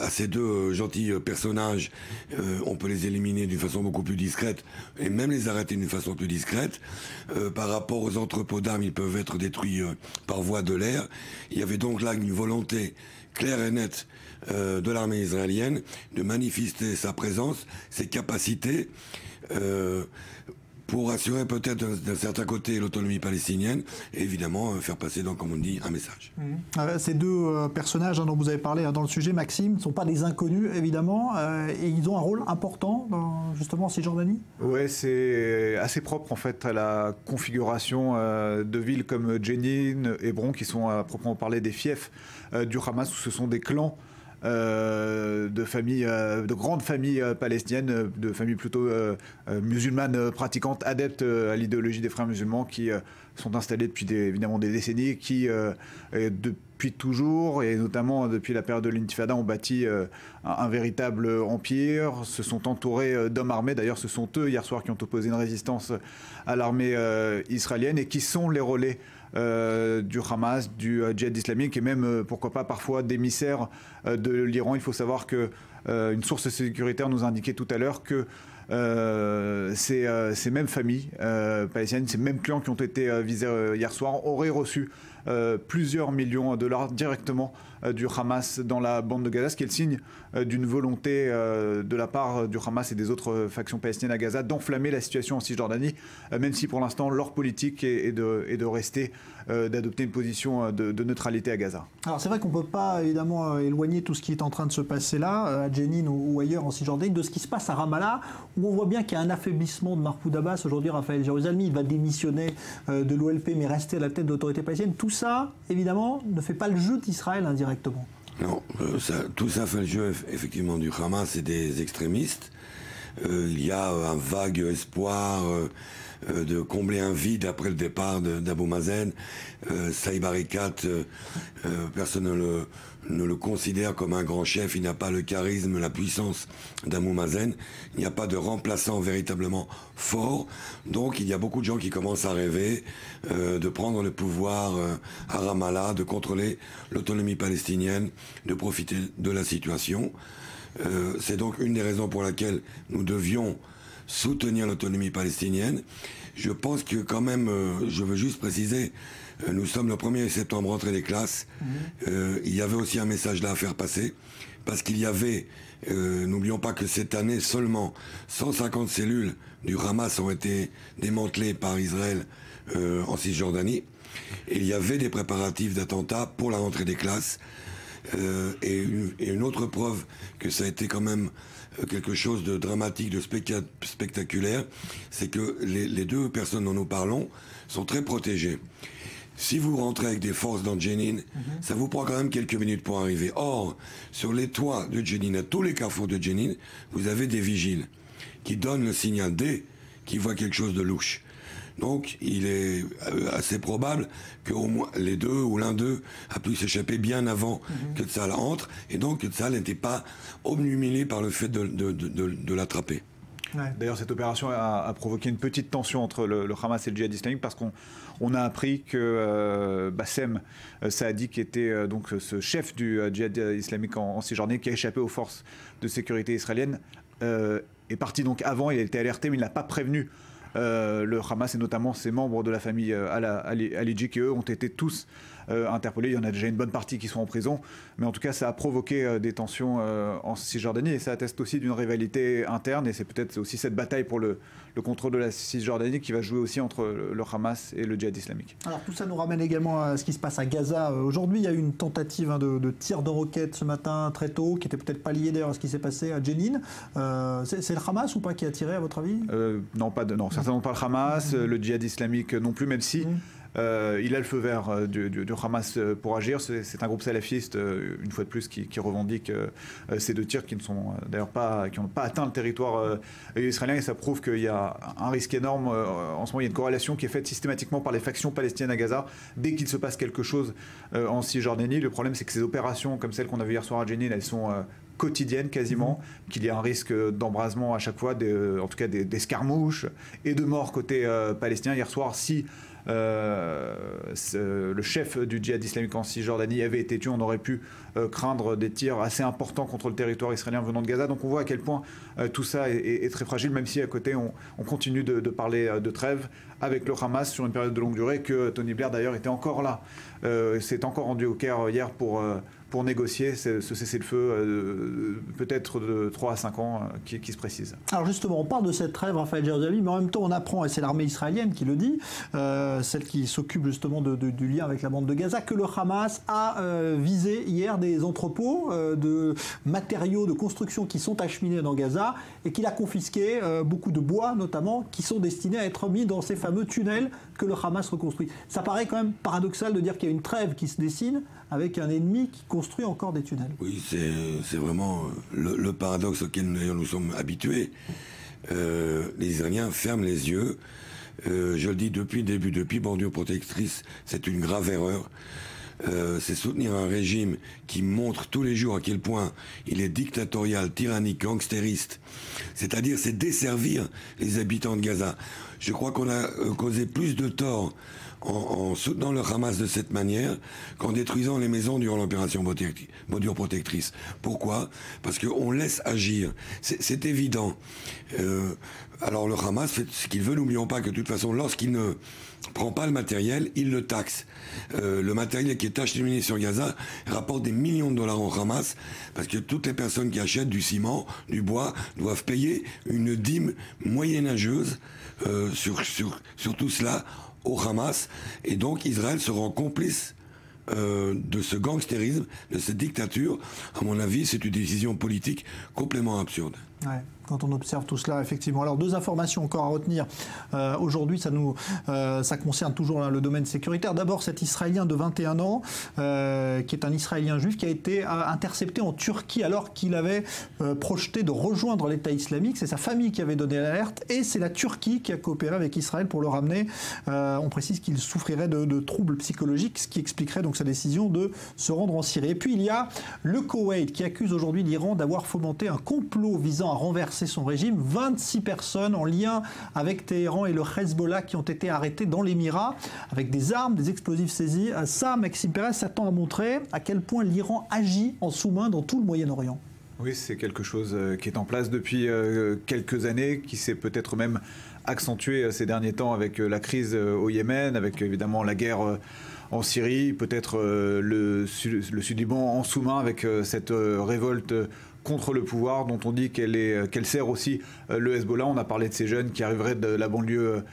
à ces 2 gentils personnages, on peut les éliminer d'une façon beaucoup plus discrète et même les arrêter d'une façon plus discrète. Par rapport aux entrepôts d'armes, ils peuvent être détruits par voie de l'air. Il y avait donc là une volonté claire et nette de l'armée israélienne de manifester sa présence, ses capacités, pour assurer peut-être d'un certain côté l'autonomie palestinienne et évidemment faire passer, donc, comme on dit, un message. Ces 2 personnages dont vous avez parlé dans le sujet, Maxime, ne sont pas des inconnus, évidemment, et ils ont un rôle important, justement, en Cisjordanie ? Oui, c'est assez propre, en fait, à la configuration de villes comme Jenin, Hébron, qui sont, à proprement parler, des fiefs du Hamas, où ce sont des clans de familles, de grandes familles palestiniennes, de familles plutôt musulmanes pratiquantes, adeptes à l'idéologie des frères musulmans, qui sont installés depuis évidemment des décennies, qui depuis toujours, et notamment depuis la période de l'Intifada, ont bâti un véritable empire, se sont entourés d'hommes armés. D'ailleurs, ce sont eux, hier soir, qui ont opposé une résistance à l'armée israélienne et qui sont les relais du Hamas, du djihad islamique et même, pourquoi pas, parfois d'émissaires de l'Iran. Il faut savoir que une source sécuritaire nous indiquait tout à l'heure que ces mêmes familles palestiniennes, ces mêmes clans qui ont été visés hier soir, auraient reçu plusieurs millions de dollars directement du Hamas dans la bande de Gaza, ce qui est le signe d'une volonté de la part du Hamas et des autres factions palestiniennes à Gaza d'enflammer la situation en Cisjordanie, même si pour l'instant leur politique est de rester, d'adopter une position de neutralité à Gaza. Alors c'est vrai qu'on ne peut pas évidemment éloigner tout ce qui est en train de se passer là, à Jenin ou ailleurs en Cisjordanie, de ce qui se passe à Ramallah, où on voit bien qu'il y a un affaiblissement de Mahmoud Abbas. Aujourd'hui, Raphaël Jérusalemi, il va démissionner de l'OLP mais rester à la tête de l'autorité palestinienne. Tout ça, évidemment, ne fait pas le jeu d'Israël indirectement. Non, tout ça fait le jeu effectivement du Hamas et des extrémistes. Il y a un vague espoir de combler un vide après le départ d'Abou Mazen. Saïb Arikat, personne ne le considère comme un grand chef, il n'a pas le charisme, la puissance d'Abou Mazen, il n'y a pas de remplaçant véritablement fort, donc il y a beaucoup de gens qui commencent à rêver de prendre le pouvoir à Ramallah, de contrôler l'autonomie palestinienne, de profiter de la situation. C'est donc une des raisons pour laquelle nous devions soutenir l'autonomie palestinienne. Je pense que quand même, je veux juste préciser, nous sommes le 1er septembre, rentrée des classes. Il y avait aussi un message là à faire passer, parce qu'il y avait, n'oublions pas que cette année seulement, 150 cellules du Hamas ont été démantelées par Israël en Cisjordanie. Et il y avait des préparatifs d'attentats pour la rentrée des classes. Et une autre preuve que ça a été quand même quelque chose de dramatique, de spectaculaire, c'est que les deux personnes dont nous parlons sont très protégées. Si vous rentrez avec des forces dans Jenin, ça vous prend quand même quelques minutes pour arriver. Or, sur les toits de Jenin, à tous les carrefours de Jenin, vous avez des vigiles qui donnent le signal dès qu'ils voient quelque chose de louche. Donc, il est assez probable qu'au moins les deux ou l'un d'eux a pu s'échapper bien avant que Tzahal entre, et donc que Tzahal n'était pas obnubilé par le fait de l'attraper. Ouais. D'ailleurs, cette opération a provoqué une petite tension entre le Hamas et le djihad islamique, parce qu'on a appris que Bassem Saadi, qui était donc ce chef du djihad islamique en Cisjordanie, qui a échappé aux forces de sécurité israéliennes, est parti donc avant. Il a été alerté, mais il n'a pas prévenu le Hamas, et notamment ses membres de la famille Al-Hidji, qui eux ont été tous interpellés. Il y en a déjà une bonne partie qui sont en prison, mais en tout cas ça a provoqué des tensions en Cisjordanie, et ça atteste aussi d'une rivalité interne, et c'est peut-être aussi cette bataille pour le contrôle de la Cisjordanie qui va jouer aussi entre le Hamas et le djihad islamique. Alors tout ça nous ramène également à ce qui se passe à Gaza. Aujourd'hui, il y a eu une tentative de tir de roquettes ce matin très tôt, qui n'était peut-être pas liée d'ailleurs à ce qui s'est passé à Jenin. C'est le Hamas ou pas qui a tiré, à votre avis? Non, certainement pas le Hamas, le djihad islamique non plus, même si il a le feu vert du Hamas pour agir. C'est un groupe salafiste, une fois de plus, qui revendique ces deux tirs qui ne sont d'ailleurs qui n'ont pas atteint le territoire israélien, et ça prouve qu'il y a un risque énorme. En ce moment, il y a une corrélation qui est faite systématiquement par les factions palestiniennes à Gaza dès qu'il se passe quelque chose en Cisjordanie. Le problème, c'est que ces opérations comme celle qu'on a vue hier soir à Jenin, elles sont quotidienne quasiment, qu'il y a un risque d'embrasement à chaque fois, en tout cas d'escarmouches et de morts côté palestinien. Hier soir, si le chef du djihad islamique en Cisjordanie avait été tué, on aurait pu craindre des tirs assez importants contre le territoire israélien venant de Gaza. Donc on voit à quel point tout ça est très fragile, même si à côté on continue de parler de trêve avec le Hamas sur une période de longue durée, que Tony Blair d'ailleurs était encore là, s'est encore rendu au Caire hier pour négocier ce cessez-le-feu, peut-être de 3 à 5 ans, qui se précise. Alors justement, on parle de cette trêve, Raphaël Jérusalemi, mais en même temps on apprend, et c'est l'armée israélienne qui le dit, celle qui s'occupe justement du lien avec la bande de Gaza, que le Hamas a visé hier des entrepôts de matériaux de construction qui sont acheminés dans Gaza, et qu'il a confisqué beaucoup de bois notamment, qui sont destinés à être mis dans ces fameux tunnels que le Hamas reconstruit. Ça paraît quand même paradoxal de dire qu'il y a une trêve qui se dessine avec un ennemi qui construit encore des tunnels. Oui, c'est vraiment le paradoxe auquel nous sommes habitués. Les Israéliens ferment les yeux. Je le dis depuis le début, depuis Bordure Protectrice, c'est une grave erreur. C'est soutenir un régime qui montre tous les jours à quel point il est dictatorial, tyrannique, gangstériste. C'est-à-dire, c'est desservir les habitants de Gaza. Je crois qu'on a causé plus de tort en soutenant le Hamas de cette manière qu'en détruisant les maisons durant l'opération Bordure Protectrice. Pourquoi? Parce qu'on laisse agir. C'est évident. Alors le Hamas fait ce qu'il veut. N'oublions pas que de toute façon, lorsqu'il ne prend pas le matériel, il le taxe. Le matériel qui est acheminé sur Gaza rapporte des millions de dollars au Hamas parce que toutes les personnes qui achètent du ciment, du bois, doivent payer une dîme moyenâgeuse sur tout cela au Hamas. Et donc Israël se rend complice de ce gangstérisme, de cette dictature. À mon avis, c'est une décision politique complètement absurde. Ouais, quand on observe tout cela, effectivement. Alors, deux informations encore à retenir. Aujourd'hui, ça concerne toujours le domaine sécuritaire. D'abord, cet Israélien de 21 ans, qui est un Israélien juif, qui a été intercepté en Turquie alors qu'il avait projeté de rejoindre l'État islamique. C'est sa famille qui avait donné l'alerte et c'est la Turquie qui a coopéré avec Israël pour le ramener. On précise qu'il souffrirait de troubles psychologiques, ce qui expliquerait donc sa décision de se rendre en Syrie. Et puis, il y a le Koweït qui accuse aujourd'hui l'Iran d'avoir fomenté un complot visant à renverser son régime. 26 personnes en lien avec Téhéran et le Hezbollah qui ont été arrêtées dans l'Émirat avec des armes, des explosifs saisis. Ça, Maxime Pérez, ça tend à montrer à quel point l'Iran agit en sous-main dans tout le Moyen-Orient. Oui, c'est quelque chose qui est en place depuis quelques années, qui s'est peut-être même accentué ces derniers temps avec la crise au Yémen, avec évidemment la guerre en Syrie, peut-être le Sud-Liban en sous-main avec cette révolte contre le pouvoir dont on dit qu'elle sert aussi le Hezbollah. On a parlé de ces jeunes qui arriveraient de la banlieue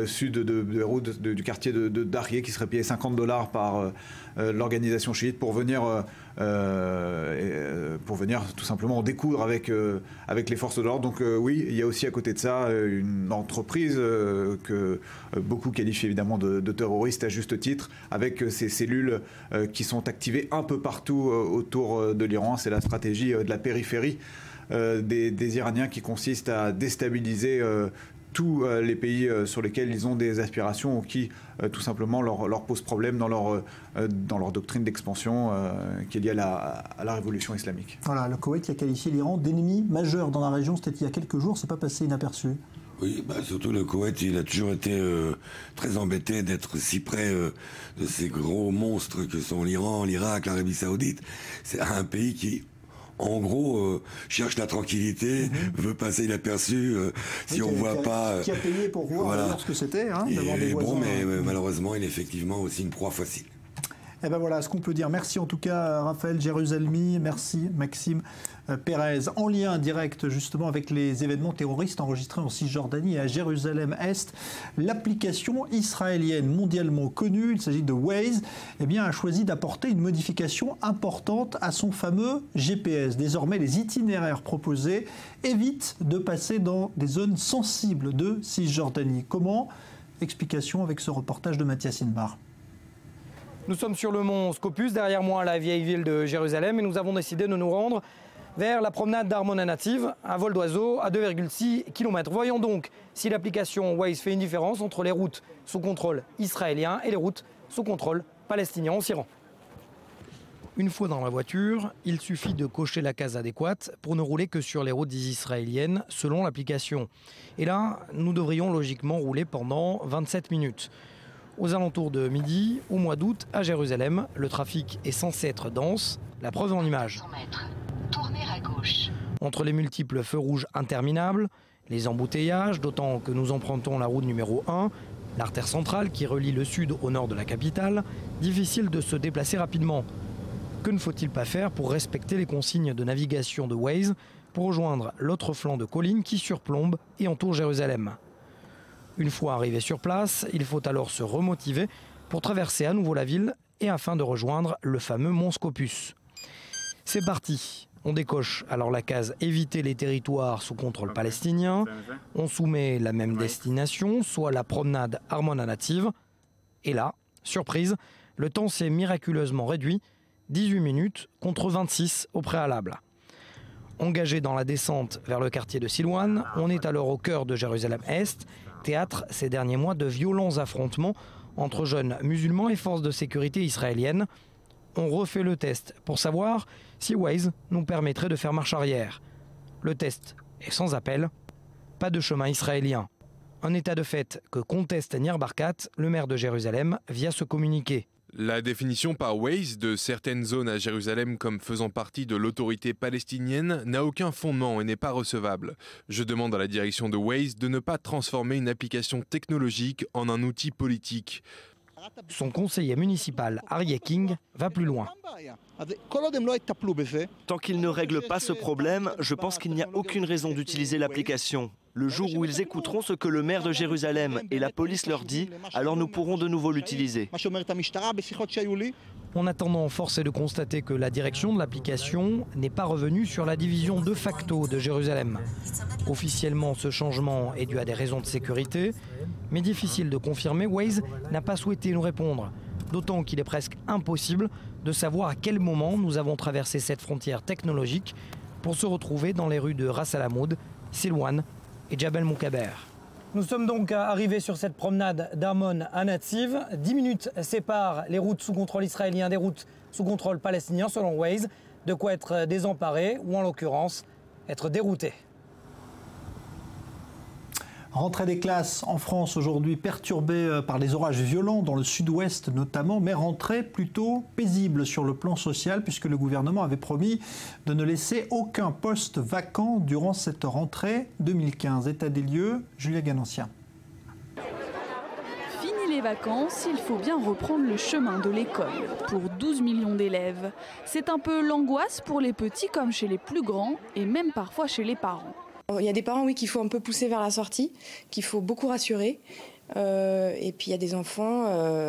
sud de Beyrouth, du quartier de Darrié, qui seraient payés $50 par l'organisation chiite pour venir tout simplement en découdre avec les forces de l'ordre. Donc oui, il y a aussi à côté de ça une entreprise que beaucoup qualifient évidemment de terroriste à juste titre, avec ces cellules qui sont activées un peu partout autour de l'Iran. C'est la stratégie de la périphérie des Iraniens qui consiste à déstabiliser tous les pays sur lesquels ils ont des aspirations ou qui tout simplement leur posent problème dans leur doctrine d'expansion qui est liée à la révolution islamique. Voilà, le Koweït qui a qualifié l'Iran d'ennemi majeur dans la région, c'était il y a quelques jours, c'est pas passé inaperçu. Oui, surtout le Koweït, il a toujours été très embêté d'être si près de ces gros monstres que sont l'Iran, l'Irak, l'Arabie Saoudite. C'est un pays qui, en gros, cherche la tranquillité, veut passer inaperçu si on ne voit pas. Qui a payé pour voir ce que c'était, d'avoir des voisins. Bon, mais malheureusement, il est effectivement aussi une proie facile. Eh ben voilà ce qu'on peut dire. Merci en tout cas Raphaël Jérusalemi, merci Maxime Pérez. En lien direct justement avec les événements terroristes enregistrés en Cisjordanie et à Jérusalem-Est, l'application israélienne mondialement connue, il s'agit de Waze, a choisi d'apporter une modification importante à son fameux GPS. Désormais, les itinéraires proposés évitent de passer dans des zones sensibles de Cisjordanie. Comment? Explication avec ce reportage de Mathias Inbar. Nous sommes sur le mont Scopus, derrière moi la vieille ville de Jérusalem, et nous avons décidé de nous rendre vers la promenade d'Armona Native, un vol d'oiseau à 2,6 km. Voyons donc si l'application Waze fait une différence entre les routes sous contrôle israélien et les routes sous contrôle palestinien. On s'y rend. Une fois dans la voiture, il suffit de cocher la case adéquate pour ne rouler que sur les routes israéliennes selon l'application. Et là, nous devrions logiquement rouler pendant 27 minutes. Aux alentours de midi, au mois d'août, à Jérusalem, le trafic est censé être dense. La preuve en image. Tournez à gauche. Entre les multiples feux rouges interminables, les embouteillages, d'autant que nous empruntons la route numéro 1, l'artère centrale qui relie le sud au nord de la capitale, difficile de se déplacer rapidement. Que ne faut-il pas faire pour respecter les consignes de navigation de Waze pour rejoindre l'autre flanc de colline qui surplombe et entoure Jérusalem? Une fois arrivé sur place, il faut alors se remotiver pour traverser à nouveau la ville et afin de rejoindre le fameux mont Scopus. C'est parti. On décoche alors la case « Éviter les territoires sous contrôle palestinien ». On soumet la même destination, soit la promenade Armona Native. Et là, surprise, le temps s'est miraculeusement réduit, 18 minutes contre 26 au préalable. Engagé dans la descente vers le quartier de Silouan, on est alors au cœur de Jérusalem-Est, théâtre ces derniers mois de violents affrontements entre jeunes musulmans et forces de sécurité israéliennes. On refait le test pour savoir si Waze nous permettrait de faire marche arrière. Le test est sans appel, pas de chemin israélien. Un état de fait que conteste Nir Barkat, le maire de Jérusalem, via ce communiqué. La définition par Waze de certaines zones à Jérusalem comme faisant partie de l'autorité palestinienne n'a aucun fondement et n'est pas recevable. Je demande à la direction de Waze de ne pas transformer une application technologique en un outil politique. Son conseiller municipal, Aryeh King, va plus loin. Tant qu'ils ne règlent pas ce problème, je pense qu'il n'y a aucune raison d'utiliser l'application. Le jour où ils écouteront ce que le maire de Jérusalem et la police leur dit, alors nous pourrons de nouveau l'utiliser. En attendant, force est de constater que la direction de l'application n'est pas revenue sur la division de facto de Jérusalem. Officiellement, ce changement est dû à des raisons de sécurité, mais difficile de confirmer, Waze n'a pas souhaité nous répondre. D'autant qu'il est presque impossible de savoir à quel moment nous avons traversé cette frontière technologique pour se retrouver dans les rues de Ras Al Hamoud, Silwan et Jabal Moukaber. Nous sommes donc arrivés sur cette promenade d'Armon à Nativ. 10 minutes séparent les routes sous contrôle israélien des routes sous contrôle palestinien selon Waze. De quoi être désemparé ou en l'occurrence être dérouté. Rentrée des classes en France aujourd'hui perturbée par les orages violents dans le sud-ouest notamment, mais rentrée plutôt paisible sur le plan social puisque le gouvernement avait promis de ne laisser aucun poste vacant durant cette rentrée 2015. État des lieux, Julia Ganancien. Fini les vacances, il faut bien reprendre le chemin de l'école pour 12 millions d'élèves. C'est un peu l'angoisse pour les petits comme chez les plus grands et même parfois chez les parents. Il y a des parents, oui, qu'il faut un peu pousser vers la sortie, qu'il faut beaucoup rassurer. Et puis il y a des enfants,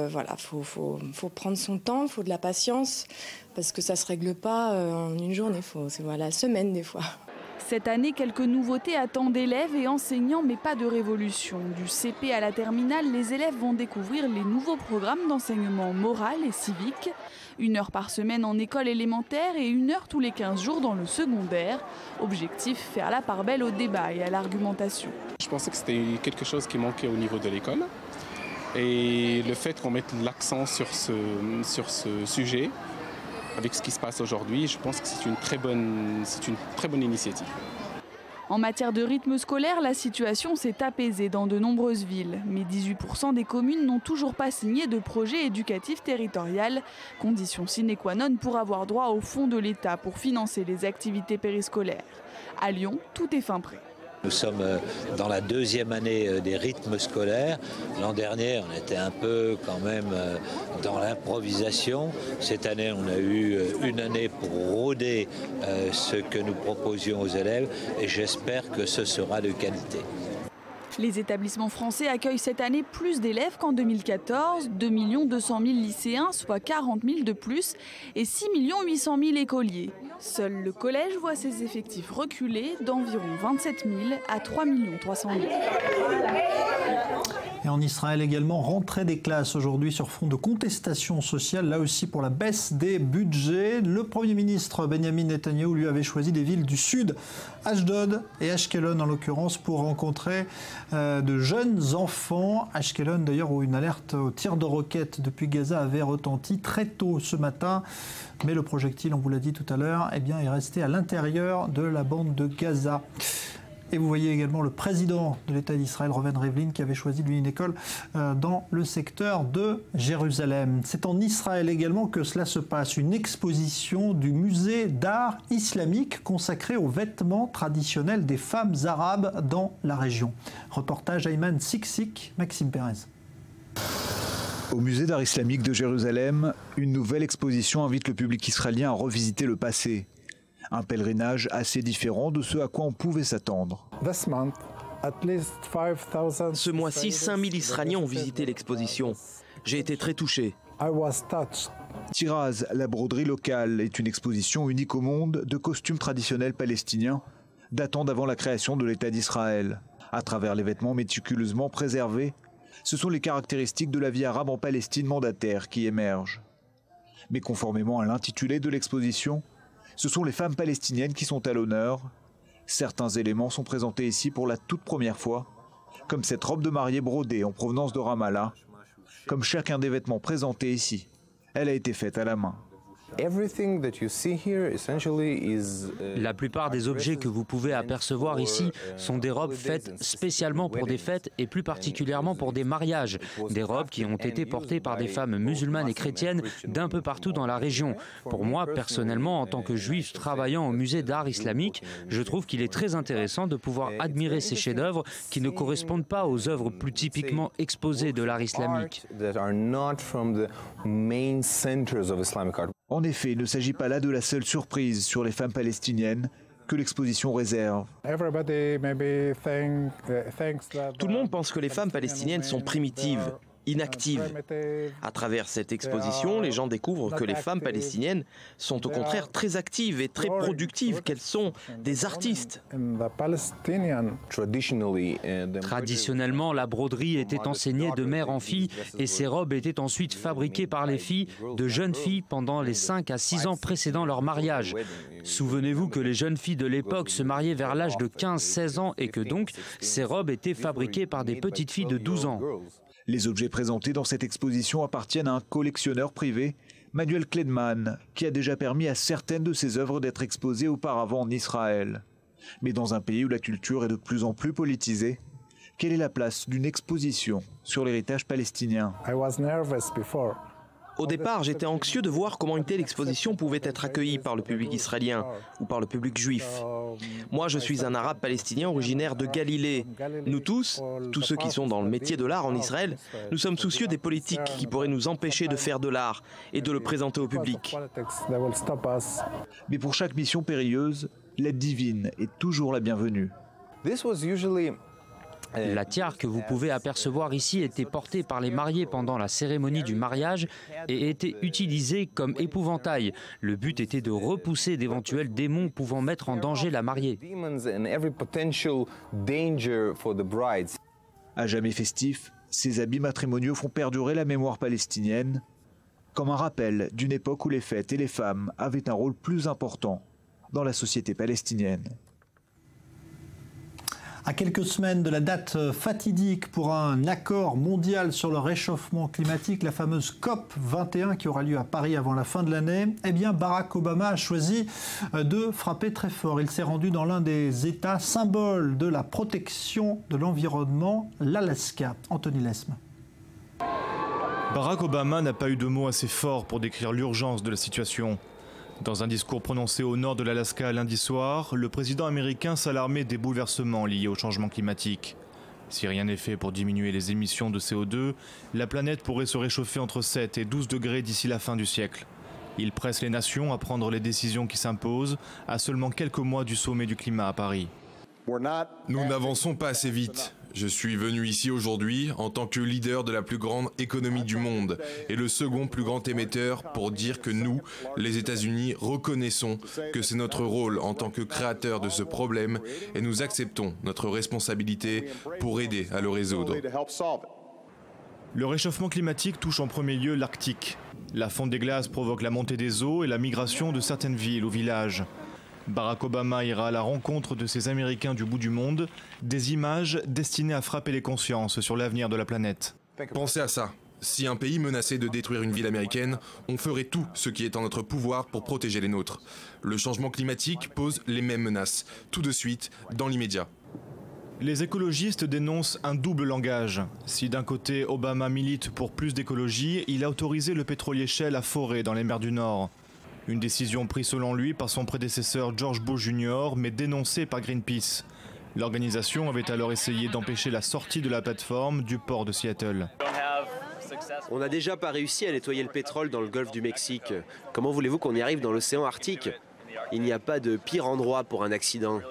voilà, faut prendre son temps, il faut de la patience, parce que ça ne se règle pas en une journée, c'est la semaine des fois. Cette année, quelques nouveautés attendent élèves et enseignants, mais pas de révolution. Du CP à la terminale, les élèves vont découvrir les nouveaux programmes d'enseignement moral et civique. 1 heure par semaine en école élémentaire et 1 heure tous les 15 jours dans le secondaire. Objectif, faire la part belle au débat et à l'argumentation. Je pensais que c'était quelque chose qui manquait au niveau de l'école. Et le fait qu'on mette l'accent sur ce sujet, avec ce qui se passe aujourd'hui, je pense que c'est une très bonne initiative. En matière de rythme scolaire, la situation s'est apaisée dans de nombreuses villes. Mais 18% des communes n'ont toujours pas signé de projet éducatif territorial, condition sine qua non pour avoir droit au fonds de l'État pour financer les activités périscolaires. À Lyon, tout est fin prêt. Nous sommes dans la 2e année des rythmes scolaires. L'an dernier, on était un peu quand même dans l'improvisation. Cette année, on a eu 1 année pour rôder ce que nous proposions aux élèves et j'espère que ce sera de qualité. Les établissements français accueillent cette année plus d'élèves qu'en 2014, 2 200 000 lycéens, soit 40 000 de plus, et 6 800 000 écoliers. Seul le collège voit ses effectifs reculer d'environ 27 000 à 3 300 000. Et en Israël également, rentrée des classes aujourd'hui sur fond de contestation sociale, là aussi pour la baisse des budgets. Le Premier ministre Benjamin Netanyahou lui avait choisi des villes du sud, Ashdod et Ashkelon en l'occurrence, pour rencontrer de jeunes enfants. Ashkelon d'ailleurs où une alerte au tir de roquettes depuis Gaza avait retenti très tôt ce matin. Mais le projectile, on vous l'a dit tout à l'heure, eh bien, est resté à l'intérieur de la bande de Gaza. Et vous voyez également le président de l'État d'Israël, Reuven Rivlin, qui avait choisi lui une école dans le secteur de Jérusalem. C'est en Israël également que cela se passe, une exposition du musée d'art islamique consacrée aux vêtements traditionnels des femmes arabes dans la région. Reportage Ayman Siksik, Maxime Pérez. Au musée d'art islamique de Jérusalem, une nouvelle exposition invite le public israélien à revisiter le passé. Un pèlerinage assez différent de ce à quoi on pouvait s'attendre. Ce mois-ci, 5000 Israéliens ont visité l'exposition. J'ai été très touché. Tiraz, la broderie locale, est une exposition unique au monde de costumes traditionnels palestiniens datant d'avant la création de l'État d'Israël. À travers les vêtements méticuleusement préservés, ce sont les caractéristiques de la vie arabe en Palestine mandataire qui émergent. Mais conformément à l'intitulé de l'exposition, ce sont les femmes palestiniennes qui sont à l'honneur. Certains éléments sont présentés ici pour la toute première fois, comme cette robe de mariée brodée en provenance de Ramallah. Comme chacun des vêtements présentés ici, elle a été faite à la main. La plupart des objets que vous pouvez apercevoir ici sont des robes faites spécialement pour des fêtes et plus particulièrement pour des mariages. Des robes qui ont été portées par des femmes musulmanes et chrétiennes d'un peu partout dans la région. Pour moi, personnellement, en tant que juif travaillant au musée d'art islamique, je trouve qu'il est très intéressant de pouvoir admirer ces chefs-d'œuvre qui ne correspondent pas aux œuvres plus typiquement exposées de l'art islamique. En effet, il ne s'agit pas là de la seule surprise sur les femmes palestiniennes que l'exposition réserve. Tout le monde pense que les femmes palestiniennes sont primitives, inactives. À travers cette exposition, les gens découvrent que les femmes palestiniennes sont au contraire très actives et très productives, qu'elles sont des artistes. Traditionnellement, la broderie était enseignée de mère en fille et ces robes étaient ensuite fabriquées par les filles, de jeunes filles, pendant les 5 à 6 ans précédant leur mariage. Souvenez-vous que les jeunes filles de l'époque se mariaient vers l'âge de 15-16 ans et que donc ces robes étaient fabriquées par des petites filles de 12 ans. Les objets présentés dans cette exposition appartiennent à un collectionneur privé, Manuel Kledman, qui a déjà permis à certaines de ses œuvres d'être exposées auparavant en Israël. Mais dans un pays où la culture est de plus en plus politisée, quelle est la place d'une exposition sur l'héritage palestinien ? Au départ, j'étais anxieux de voir comment une telle exposition pouvait être accueillie par le public israélien ou par le public juif. Moi, je suis un arabe palestinien originaire de Galilée. Nous tous ceux qui sont dans le métier de l'art en Israël, nous sommes soucieux des politiques qui pourraient nous empêcher de faire de l'art et de le présenter au public. Mais pour chaque mission périlleuse, l'aide divine est toujours la bienvenue. La tiare que vous pouvez apercevoir ici était portée par les mariés pendant la cérémonie du mariage et était utilisée comme épouvantail. Le but était de repousser d'éventuels démons pouvant mettre en danger la mariée. À jamais festifs, ces habits matrimoniaux font perdurer la mémoire palestinienne, comme un rappel d'une époque où les fêtes et les femmes avaient un rôle plus important dans la société palestinienne. À quelques semaines de la date fatidique pour un accord mondial sur le réchauffement climatique, la fameuse COP21 qui aura lieu à Paris avant la fin de l'année, eh bien Barack Obama a choisi de frapper très fort. Il s'est rendu dans l'un des États symboles de la protection de l'environnement, l'Alaska. Anthony Lesme. Barack Obama n'a pas eu de mots assez forts pour décrire l'urgence de la situation. Dans un discours prononcé au nord de l'Alaska lundi soir, le président américain s'alarmait des bouleversements liés au changement climatique. Si rien n'est fait pour diminuer les émissions de CO2, la planète pourrait se réchauffer entre 7 et 12 degrés d'ici la fin du siècle. Il presse les nations à prendre les décisions qui s'imposent à seulement quelques mois du sommet du climat à Paris. Nous n'avançons pas assez vite. Je suis venu ici aujourd'hui en tant que leader de la plus grande économie du monde et le second plus grand émetteur pour dire que nous, les États-Unis, reconnaissons que c'est notre rôle en tant que créateurs de ce problème et nous acceptons notre responsabilité pour aider à le résoudre. Le réchauffement climatique touche en premier lieu l'Arctique. La fonte des glaces provoque la montée des eaux et la migration de certaines villes ou villages. Barack Obama ira à la rencontre de ces Américains du bout du monde, des images destinées à frapper les consciences sur l'avenir de la planète. Pensez à ça. Si un pays menaçait de détruire une ville américaine, on ferait tout ce qui est en notre pouvoir pour protéger les nôtres. Le changement climatique pose les mêmes menaces, tout de suite, dans l'immédiat. Les écologistes dénoncent un double langage. Si d'un côté Obama milite pour plus d'écologie, il a autorisé le pétrolier Shell à forer dans les mers du Nord. Une décision prise selon lui par son prédécesseur George Bush Jr., mais dénoncée par Greenpeace. L'organisation avait alors essayé d'empêcher la sortie de la plateforme du port de Seattle. On n'a déjà pas réussi à nettoyer le pétrole dans le golfe du Mexique. Comment voulez-vous qu'on y arrive dans l'océan Arctique? Il n'y a pas de pire endroit pour un accident.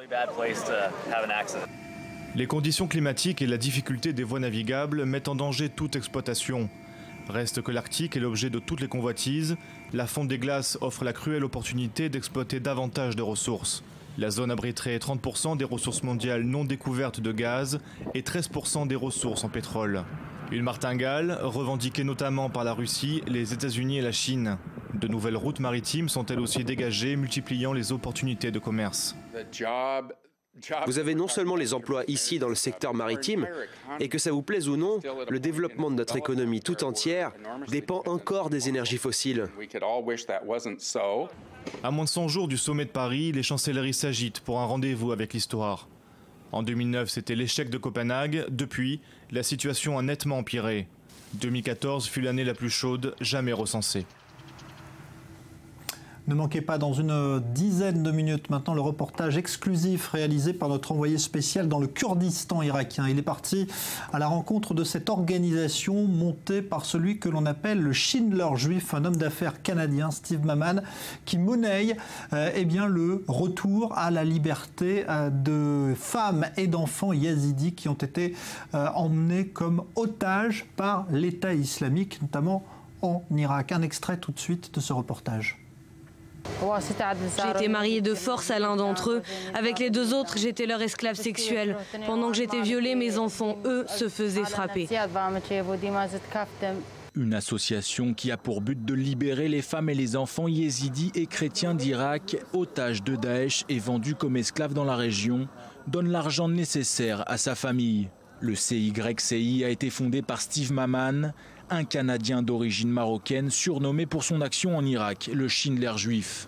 Les conditions climatiques et la difficulté des voies navigables mettent en danger toute exploitation. Reste que l'Arctique est l'objet de toutes les convoitises. La fonte des glaces offre la cruelle opportunité d'exploiter davantage de ressources. La zone abriterait 30% des ressources mondiales non découvertes de gaz et 13% des ressources en pétrole. Une martingale, revendiquée notamment par la Russie, les États-Unis et la Chine. De nouvelles routes maritimes sont elles aussi dégagées, multipliant les opportunités de commerce. Vous avez non seulement les emplois ici dans le secteur maritime, et que ça vous plaise ou non, le développement de notre économie tout entière dépend encore des énergies fossiles. À moins de 100 jours du sommet de Paris, les chancelleries s'agitent pour un rendez-vous avec l'histoire. En 2009, c'était l'échec de Copenhague. Depuis, la situation a nettement empiré. 2014 fut l'année la plus chaude jamais recensée. Ne manquez pas dans une dizaine de minutes maintenant le reportage exclusif réalisé par notre envoyé spécial dans le Kurdistan irakien. Il est parti à la rencontre de cette organisation montée par celui que l'on appelle le Schindler juif, un homme d'affaires canadien, Steve Maman, qui monnaie le retour à la liberté de femmes et d'enfants yazidis qui ont été emmenés comme otages par l'État islamique, notamment en Irak. Un extrait tout de suite de ce reportage. J'ai été mariée de force à l'un d'entre eux. Avec les deux autres, j'étais leur esclave sexuelle. Pendant que j'étais violée, mes enfants, eux, se faisaient frapper. Une association qui a pour but de libérer les femmes et les enfants yézidis et chrétiens d'Irak, otages de Daesh et vendus comme esclaves dans la région, donne l'argent nécessaire à sa famille. Le CYCI a été fondé par Steve Maman, un Canadien d'origine marocaine surnommé pour son action en Irak, le Schindler juif.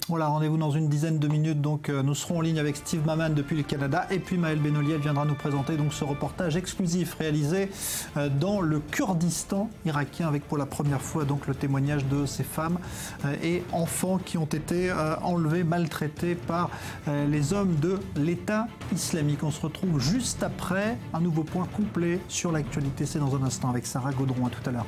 Voilà, rendez-vous dans une dizaine de minutes. Donc, nous serons en ligne avec Steve Maman depuis le Canada. Et puis Maëlle Benoliel viendra nous présenter donc, ce reportage exclusif réalisé dans le Kurdistan irakien avec pour la première fois donc, le témoignage de ces femmes et enfants qui ont été enlevés, maltraités par les hommes de l'État islamique. On se retrouve juste après un nouveau point complet sur l'actualité. C'est dans un instant avec Sarah Gaudron. À tout à l'heure.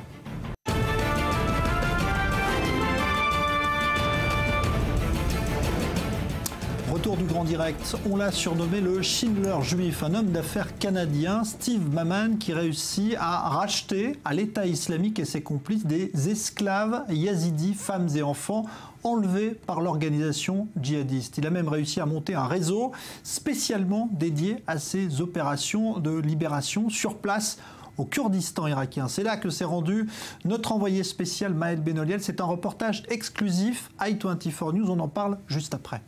Retour du Grand Direct, on l'a surnommé le Schindler juif, un homme d'affaires canadien, Steve Maman, qui réussit à racheter à l'État islamique et ses complices des esclaves yazidis, femmes et enfants, enlevés par l'organisation djihadiste. Il a même réussi à monter un réseau spécialement dédié à ces opérations de libération sur place au Kurdistan irakien. C'est là que s'est rendu notre envoyé spécial Maëlle Benoliel. C'est un reportage exclusif i24 News, on en parle juste après.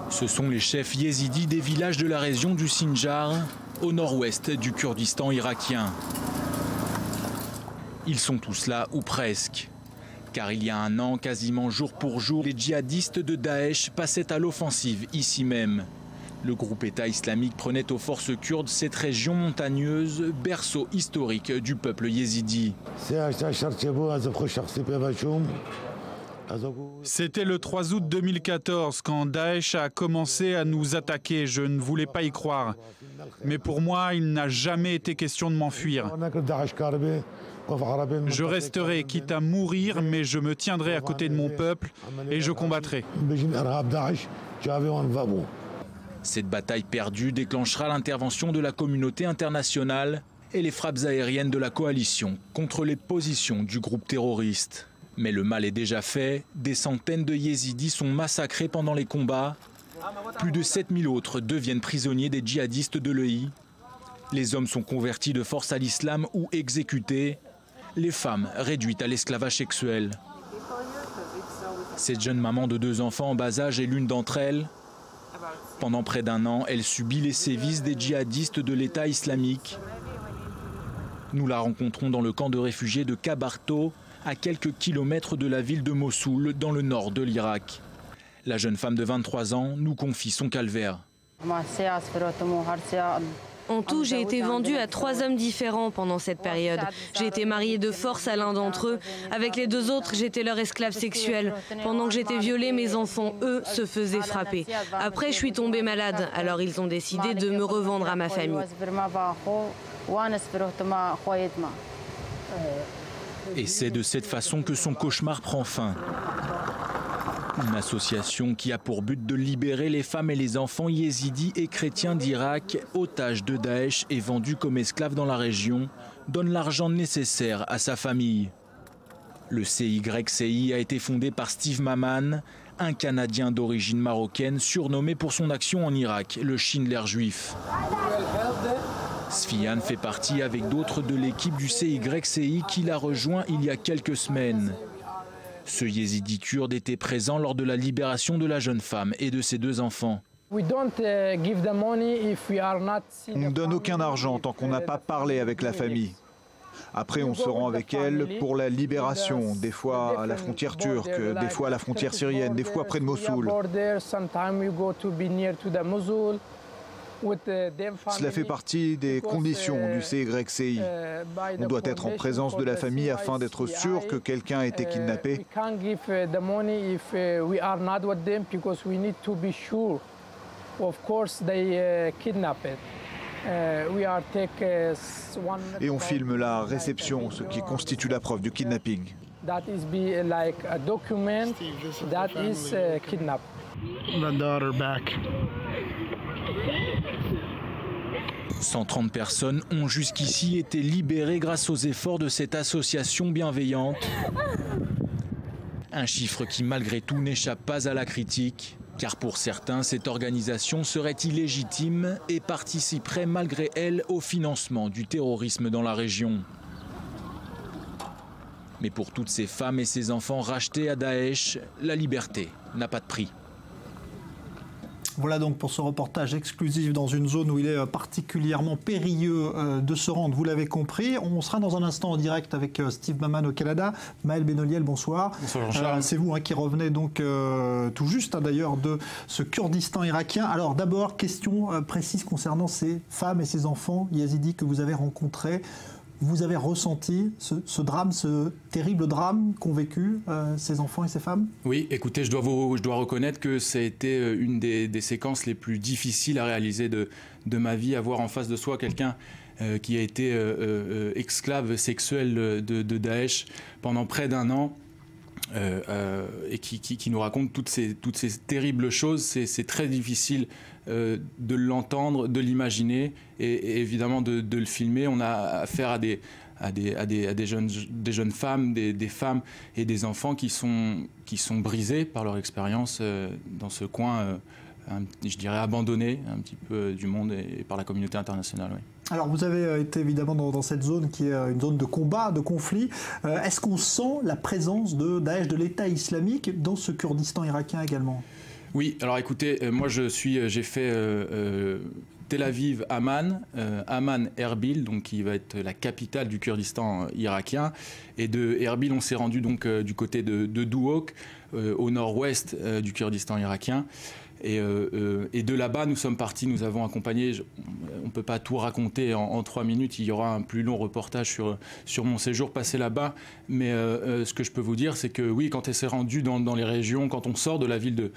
Ce sont les chefs yézidis des villages de la région du Sinjar, au nord-ouest du Kurdistan irakien. Ils sont tous là, ou presque. Car il y a un an, quasiment jour pour jour, les djihadistes de Daesh passaient à l'offensive ici même. Le groupe État islamique prenait aux forces kurdes cette région montagneuse, berceau historique du peuple yézidi. C'était le 3 août 2014 quand Daesh a commencé à nous attaquer. Je ne voulais pas y croire. Mais pour moi, il n'a jamais été question de m'enfuir. Je resterai, quitte à mourir, mais je me tiendrai à côté de mon peuple et je combattrai. Cette bataille perdue déclenchera l'intervention de la communauté internationale et les frappes aériennes de la coalition contre les positions du groupe terroriste. Mais le mal est déjà fait, des centaines de yézidis sont massacrés pendant les combats. Plus de 7000 autres deviennent prisonniers des djihadistes de l'EI. Les hommes sont convertis de force à l'islam ou exécutés. Les femmes réduites à l'esclavage sexuel. Cette jeune maman de 2 enfants en bas âge est l'une d'entre elles. Pendant près d'1 an, elle subit les sévices des djihadistes de l'État islamique. Nous la rencontrons dans le camp de réfugiés de Kabarto, à quelques kilomètres de la ville de Mossoul, dans le nord de l'Irak. La jeune femme de 23 ans nous confie son calvaire. En tout, j'ai été vendue à 3 hommes différents pendant cette période. J'ai été mariée de force à l'un d'entre eux. Avec les 2 autres, j'étais leur esclave sexuelle. Pendant que j'étais violée, mes enfants, eux, se faisaient frapper. Après, je suis tombée malade. Alors, ils ont décidé de me revendre à ma famille. Et c'est de cette façon que son cauchemar prend fin. Une association qui a pour but de libérer les femmes et les enfants yézidis et chrétiens d'Irak, otages de Daesh et vendus comme esclaves dans la région, donne l'argent nécessaire à sa famille. Le CYCI a été fondé par Steve Maman, un Canadien d'origine marocaine surnommé pour son action en Irak, le Schindler juif. Sfian fait partie avec d'autres de l'équipe du CYCI qui l'a rejoint il y a quelques semaines. Ce yézidi kurde était présent lors de la libération de la jeune femme et de ses 2 enfants. On ne donne aucun argent tant qu'on n'a pas parlé avec la famille. Après, on se rend avec elle pour la libération, des fois à la frontière turque, des fois à la frontière syrienne, des fois près de Mossoul. Cela fait partie des conditions du CYCI. On doit être en présence de la famille afin d'être sûr que quelqu'un a été kidnappé. Et on filme la réception, ce qui constitue la preuve du kidnapping. 130 personnes ont jusqu'ici été libérées grâce aux efforts de cette association bienveillante. Un chiffre qui malgré tout n'échappe pas à la critique. Car pour certains, cette organisation serait illégitime et participerait malgré elle au financement du terrorisme dans la région. Mais pour toutes ces femmes et ces enfants rachetés à Daesh, la liberté n'a pas de prix. Voilà donc pour ce reportage exclusif dans une zone où il est particulièrement périlleux de se rendre, vous l'avez compris. On sera dans un instant en direct avec Steve Maman au Canada. Maël Benoliel, bonsoir. Bonsoir Jean-Charles. C'est vous qui revenez donc tout juste d'ailleurs de ce Kurdistan irakien. Alors d'abord, question précise concernant ces femmes et ces enfants yazidis que vous avez rencontrés. Vous avez ressenti ce drame, ce terrible drame qu'ont vécu ces enfants et ces femmes? Oui, écoutez, je dois reconnaître que ça a été une des séquences les plus difficiles à réaliser de ma vie, avoir en face de soi quelqu'un qui a été esclave sexuel de Daesh pendant près d'1 an. Et qui nous raconte toutes ces terribles choses. C'est très difficile de l'entendre, de l'imaginer et évidemment de le filmer. On a affaire à des jeunes femmes, des femmes et des enfants qui sont brisés par leur expérience dans ce coin, je dirais abandonné un petit peu du monde et par la communauté internationale. Oui. Alors vous avez été évidemment dans cette zone qui est une zone de combat, de conflit. Est-ce qu'on sent la présence de Daesh, de l'État islamique dans ce Kurdistan irakien également? Oui, alors écoutez, moi j'ai fait Tel Aviv, Amman, Erbil, donc qui va être la capitale du Kurdistan irakien. Et de Erbil, on s'est rendu donc du côté de Duhok, au nord-ouest du Kurdistan irakien. Et de là-bas, nous sommes partis, nous avons accompagné, on ne peut pas tout raconter en 3 minutes, il y aura un plus long reportage sur mon séjour passé là-bas, mais ce que je peux vous dire, c'est que oui, quand on s'est rendu dans les régions, quand on sort de la ville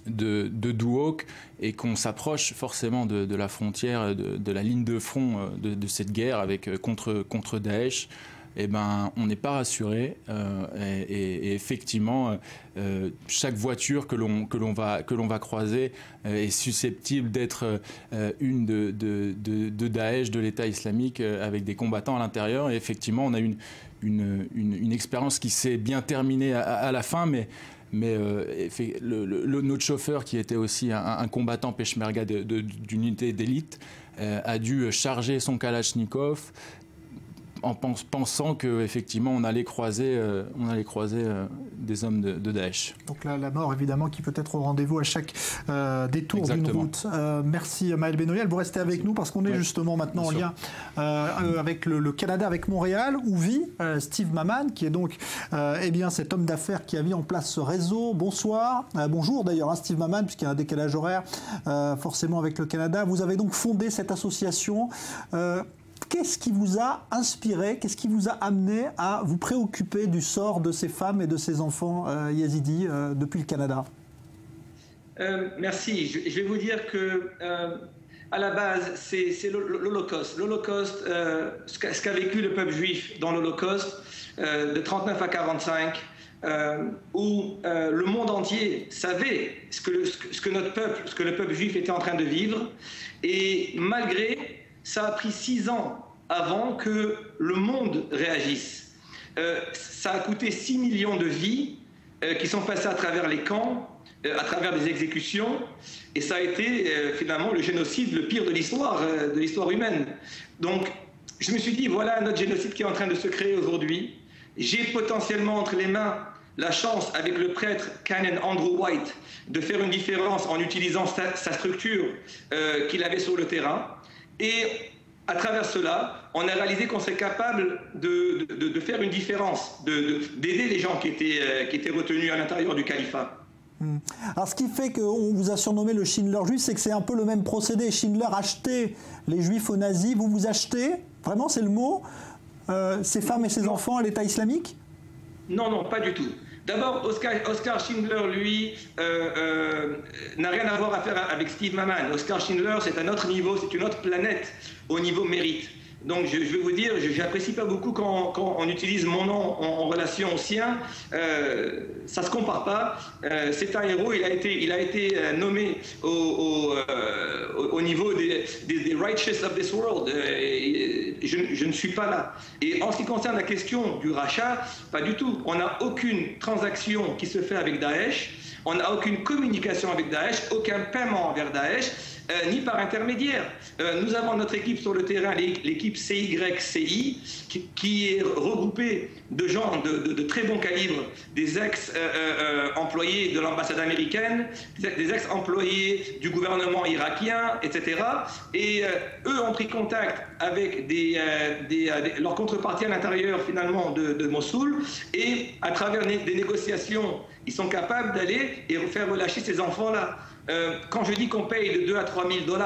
de Duhok et qu'on s'approche forcément de la frontière, de la ligne de front de cette guerre contre Daesh, eh ben, on n'est pas rassuré et effectivement chaque voiture que l'on va croiser est susceptible d'être une de Daesh, de l'État islamique, avec des combattants à l'intérieur. Et effectivement, on a une expérience qui s'est bien terminée à la fin, mais notre chauffeur, qui était aussi un combattant peshmerga d'une unité d'élite, a dû charger son kalachnikov en pensant qu'effectivement on allait croiser des hommes de Daesh. Donc là, la mort évidemment qui peut être au rendez-vous à chaque détour d'une route. Merci Maël Benoliel, vous restez avec nous parce qu'on est justement maintenant en lien avec le Canada, avec Montréal, où vit Steve Maman, qui est donc cet homme d'affaires qui a mis en place ce réseau. Bonsoir, bonjour d'ailleurs Steve Maman, puisqu'il y a un décalage horaire forcément avec le Canada. Vous avez donc fondé cette association. Qu'est-ce qui vous a inspiré, qu'est-ce qui vous a amené à vous préoccuper du sort de ces femmes et de ces enfants yazidis depuis le Canada? Merci. Je vais vous dire que à la base, c'est l'Holocauste. L'Holocauste, ce qu'a vécu le peuple juif dans l'Holocauste de 39 à 45, où le monde entier savait ce que le peuple juif était en train de vivre, et malgré ça a pris 6 ans avant que le monde réagisse. Ça a coûté 6 millions de vies qui sont passées à travers les camps, à travers des exécutions, et ça a été finalement le génocide le pire de l'histoire humaine. Donc je me suis dit, voilà notre génocide qui est en train de se créer aujourd'hui. J'ai potentiellement entre les mains la chance avec le prêtre Canon Andrew White de faire une différence en utilisant sa structure qu'il avait sur le terrain. Et à travers cela, on a réalisé qu'on serait capable de faire une différence, d'aider les gens qui étaient retenus à l'intérieur du califat. Alors ce qui fait qu'on vous a surnommé le Schindler juif, c'est que c'est un peu le même procédé. Schindler achetait les juifs aux nazis, vous achetez, vraiment c'est le mot, ces femmes et ces enfants à l'État islamique? Non, non, pas du tout. D'abord, Oscar Schindler, lui, n'a rien à voir à faire avec Steve Maman. Oscar Schindler, c'est un autre niveau, c'est une autre planète au niveau mérite. Donc je vais vous dire, je n'apprécie pas beaucoup quand on utilise mon nom en relation au sien. Ça ne se compare pas. C'est un héros, il a été nommé au niveau des righteous of this world. Je ne suis pas là. Et en ce qui concerne la question du rachat, pas du tout. On n'a aucune transaction qui se fait avec Daesh. On n'a aucune communication avec Daesh, aucun paiement envers Daesh. Ni par intermédiaire. Nous avons notre équipe sur le terrain, l'équipe CYCI, qui est regroupée de gens de très bon calibre, des ex-employés de l'ambassade américaine, des ex-employés du gouvernement irakien, etc. Et eux ont pris contact avec leurs contreparties à l'intérieur finalement de Mossoul, et à travers des négociations, ils sont capables d'aller et faire relâcher ces enfants-là. Quand je dis qu'on paye de 2 à 3 000 $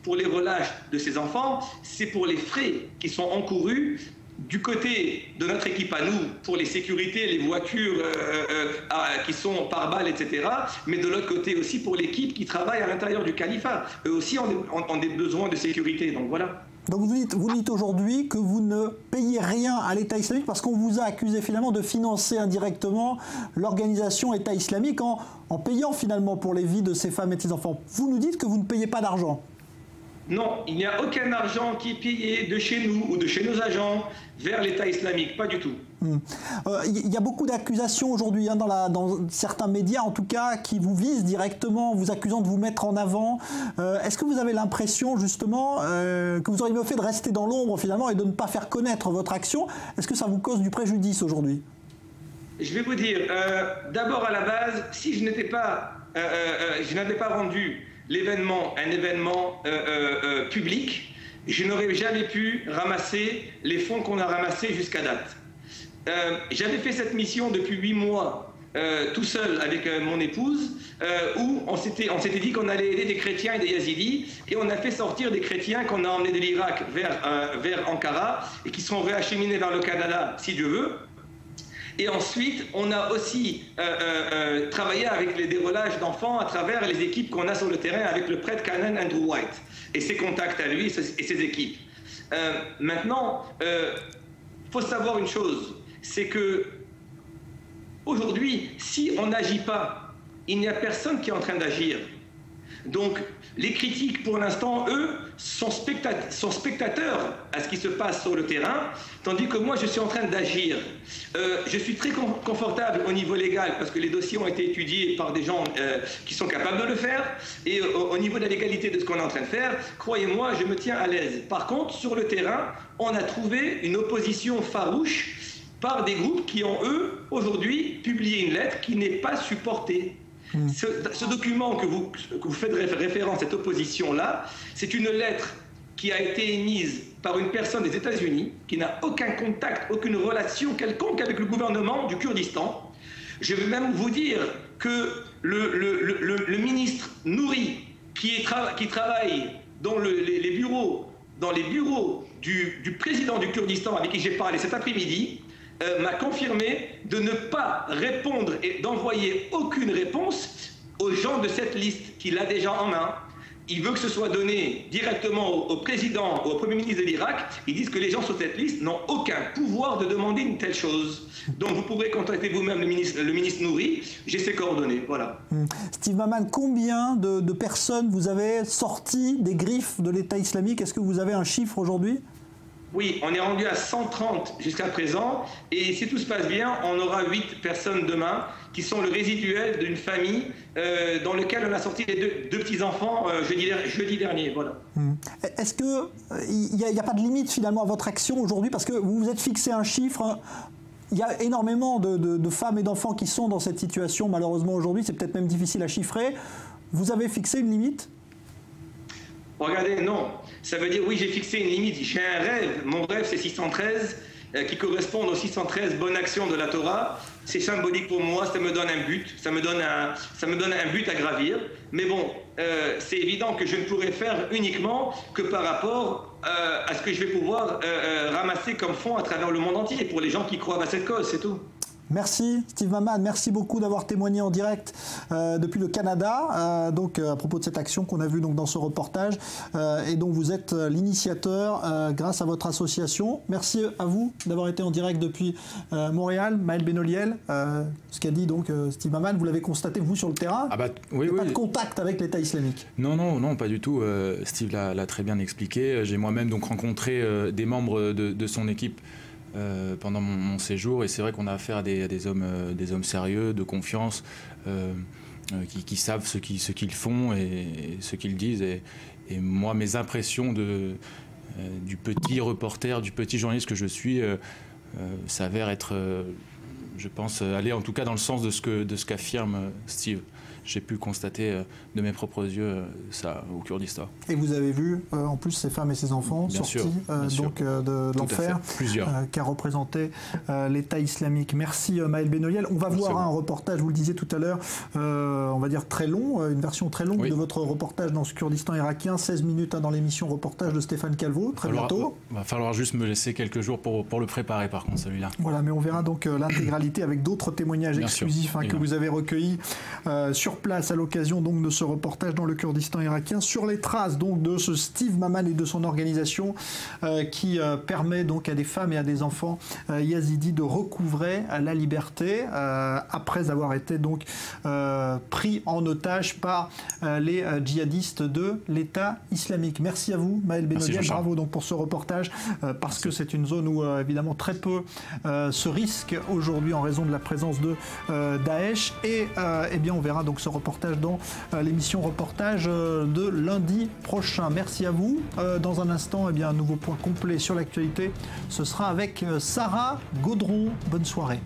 pour les relâches de ces enfants, c'est pour les frais qui sont encourus du côté de notre équipe à nous, pour les sécurités, les voitures qui sont par balles, etc. Mais de l'autre côté aussi pour l'équipe qui travaille à l'intérieur du califat. Eux aussi ont des besoins de sécurité, donc voilà. Donc vous dites aujourd'hui que vous ne payez rien à l'État islamique parce qu'on vous a accusé finalement de financer indirectement l'organisation État islamique en payant finalement pour les vies de ces femmes et de ces enfants. Vous nous dites que vous ne payez pas d'argent. Non, il n'y a aucun argent qui est payé de chez nous ou de chez nos agents vers l'État islamique, pas du tout. Il y a beaucoup d'accusations aujourd'hui dans certains médias en tout cas qui vous visent directement, vous accusant de vous mettre en avant. Est-ce que vous avez l'impression justement que vous auriez mieux fait de rester dans l'ombre finalement et de ne pas faire connaître votre action? Est-ce que ça vous cause du préjudice aujourd'hui? Je vais vous dire, d'abord à la base, si je n'avais pas rendu l'événement un événement public, je n'aurais jamais pu ramasser les fonds qu'on a ramassés jusqu'à date. J'avais fait cette mission depuis 8 mois tout seul avec mon épouse où on s'était dit qu'on allait aider des chrétiens et des yazidis, et on a fait sortir des chrétiens qu'on a emmenés de l'Irak vers Ankara et qui seront réacheminés vers le Canada si Dieu veut. Et ensuite, on a aussi travaillé avec des relâches d'enfants à travers les équipes qu'on a sur le terrain avec le prêtre Canon Andrew White et ses contacts à lui et ses équipes. Maintenant, faut savoir une chose, c'est que aujourd'hui, si on n'agit pas, il n'y a personne qui est en train d'agir. Donc, les critiques, pour l'instant, eux, sont spectateurs à ce qui se passe sur le terrain, tandis que moi, je suis en train d'agir. Je suis très confortable au niveau légal, parce que les dossiers ont été étudiés par des gens qui sont capables de le faire, et au niveau de la légalité de ce qu'on est en train de faire, croyez-moi, je me tiens à l'aise. Par contre, sur le terrain, on a trouvé une opposition farouche par des groupes qui ont, eux, aujourd'hui, publié une lettre qui n'est pas supportée. Ce document que vous faites référence, cette opposition-là, c'est une lettre qui a été émise par une personne des États-Unis qui n'a aucun contact, aucune relation quelconque avec le gouvernement du Kurdistan. Je vais même vous dire que le ministre Nouri, qui travaille dans les bureaux du président du Kurdistan avec qui j'ai parlé cet après-midi, m'a confirmé de ne pas répondre et d'envoyer aucune réponse aux gens de cette liste qu'il a déjà en main. Il veut que ce soit donné directement au président, au Premier ministre de l'Irak. Ils disent que les gens sur cette liste n'ont aucun pouvoir de demander une telle chose. Donc vous pourrez contacter vous-même le ministre Nouri. J'ai ses coordonnées, voilà. Steve Maman, combien de personnes vous avez sorties des griffes de l'État islamique? Est-ce que vous avez un chiffre aujourd'hui? Oui, on est rendu à 130 jusqu'à présent, et si tout se passe bien, on aura 8 personnes demain, qui sont le résiduel d'une famille dans laquelle on a sorti les deux petits-enfants jeudi dernier. Voilà. Est-ce qu'il n'y a pas de limite finalement à votre action aujourd'hui, parce que vous vous êtes fixé un chiffre Il y a énormément de femmes et d'enfants qui sont dans cette situation, malheureusement aujourd'hui, c'est peut-être même difficile à chiffrer. Vous avez fixé une limite ? Regardez, non. Ça veut dire, oui, j'ai fixé une limite. J'ai un rêve. Mon rêve, c'est 613, qui correspond aux 613 bonnes actions de la Torah. C'est symbolique pour moi, ça me donne un but. Ça me donne un but à gravir. Mais bon, c'est évident que je ne pourrai faire uniquement que par rapport à ce que je vais pouvoir ramasser comme fonds à travers le monde entier, pour les gens qui croient à cette cause, c'est tout. Merci Steve Maman, merci beaucoup d'avoir témoigné en direct depuis le Canada, donc à propos de cette action qu'on a vue donc dans ce reportage et dont vous êtes l'initiateur grâce à votre association. Merci à vous d'avoir été en direct depuis Montréal. Maël Benoliel, ce qu'a dit donc Steve Maman, vous l'avez constaté vous sur le terrain. Oui, pas de contact avec l'État islamique. Non, pas du tout. Steve l'a très bien expliqué. J'ai moi-même donc rencontré des membres de son équipe pendant mon séjour, et c'est vrai qu'on a affaire à des hommes sérieux, de confiance, qui savent ce qu'ils font et ce qu'ils disent. Et moi, mes impressions du petit reporter, du petit journaliste que je suis, s'avèrent être, je pense, aller en tout cas dans le sens de ce qu'affirme Steve. J'ai pu constater de mes propres yeux ça au Kurdistan. Et vous avez vu en plus ces femmes et ces enfants sortis de l'enfer qu'a représenté l'État islamique. Merci Maël Benoliel. On va voir un reportage, vous le disiez tout à l'heure, on va dire très long, une version très longue de votre reportage dans ce Kurdistan irakien, 16 minutes dans l'émission reportage de Stéphane Calvo, très bientôt. Il va falloir juste me laisser quelques jours pour le préparer par contre celui-là. Voilà, mais on verra donc l'intégralité avec d'autres témoignages exclusifs que vous avez recueillis sur place à l'occasion donc de ce reportage dans le Kurdistan irakien sur les traces donc de ce Steve Maman et de son organisation qui permet donc à des femmes et à des enfants yazidis de recouvrer la liberté après avoir été donc pris en otage par les djihadistes de l'État islamique. Merci à vous Maël Benoliel, bravo donc pour ce reportage parce que c'est une zone où évidemment très peu se risquent aujourd'hui en raison de la présence de Daesh et eh bien on verra donc ce reportage dans l'émission reportage de lundi prochain. Merci à vous. Dans un instant, eh bien, un nouveau point complet sur l'actualité. Ce sera avec Sarah Gaudron. Bonne soirée.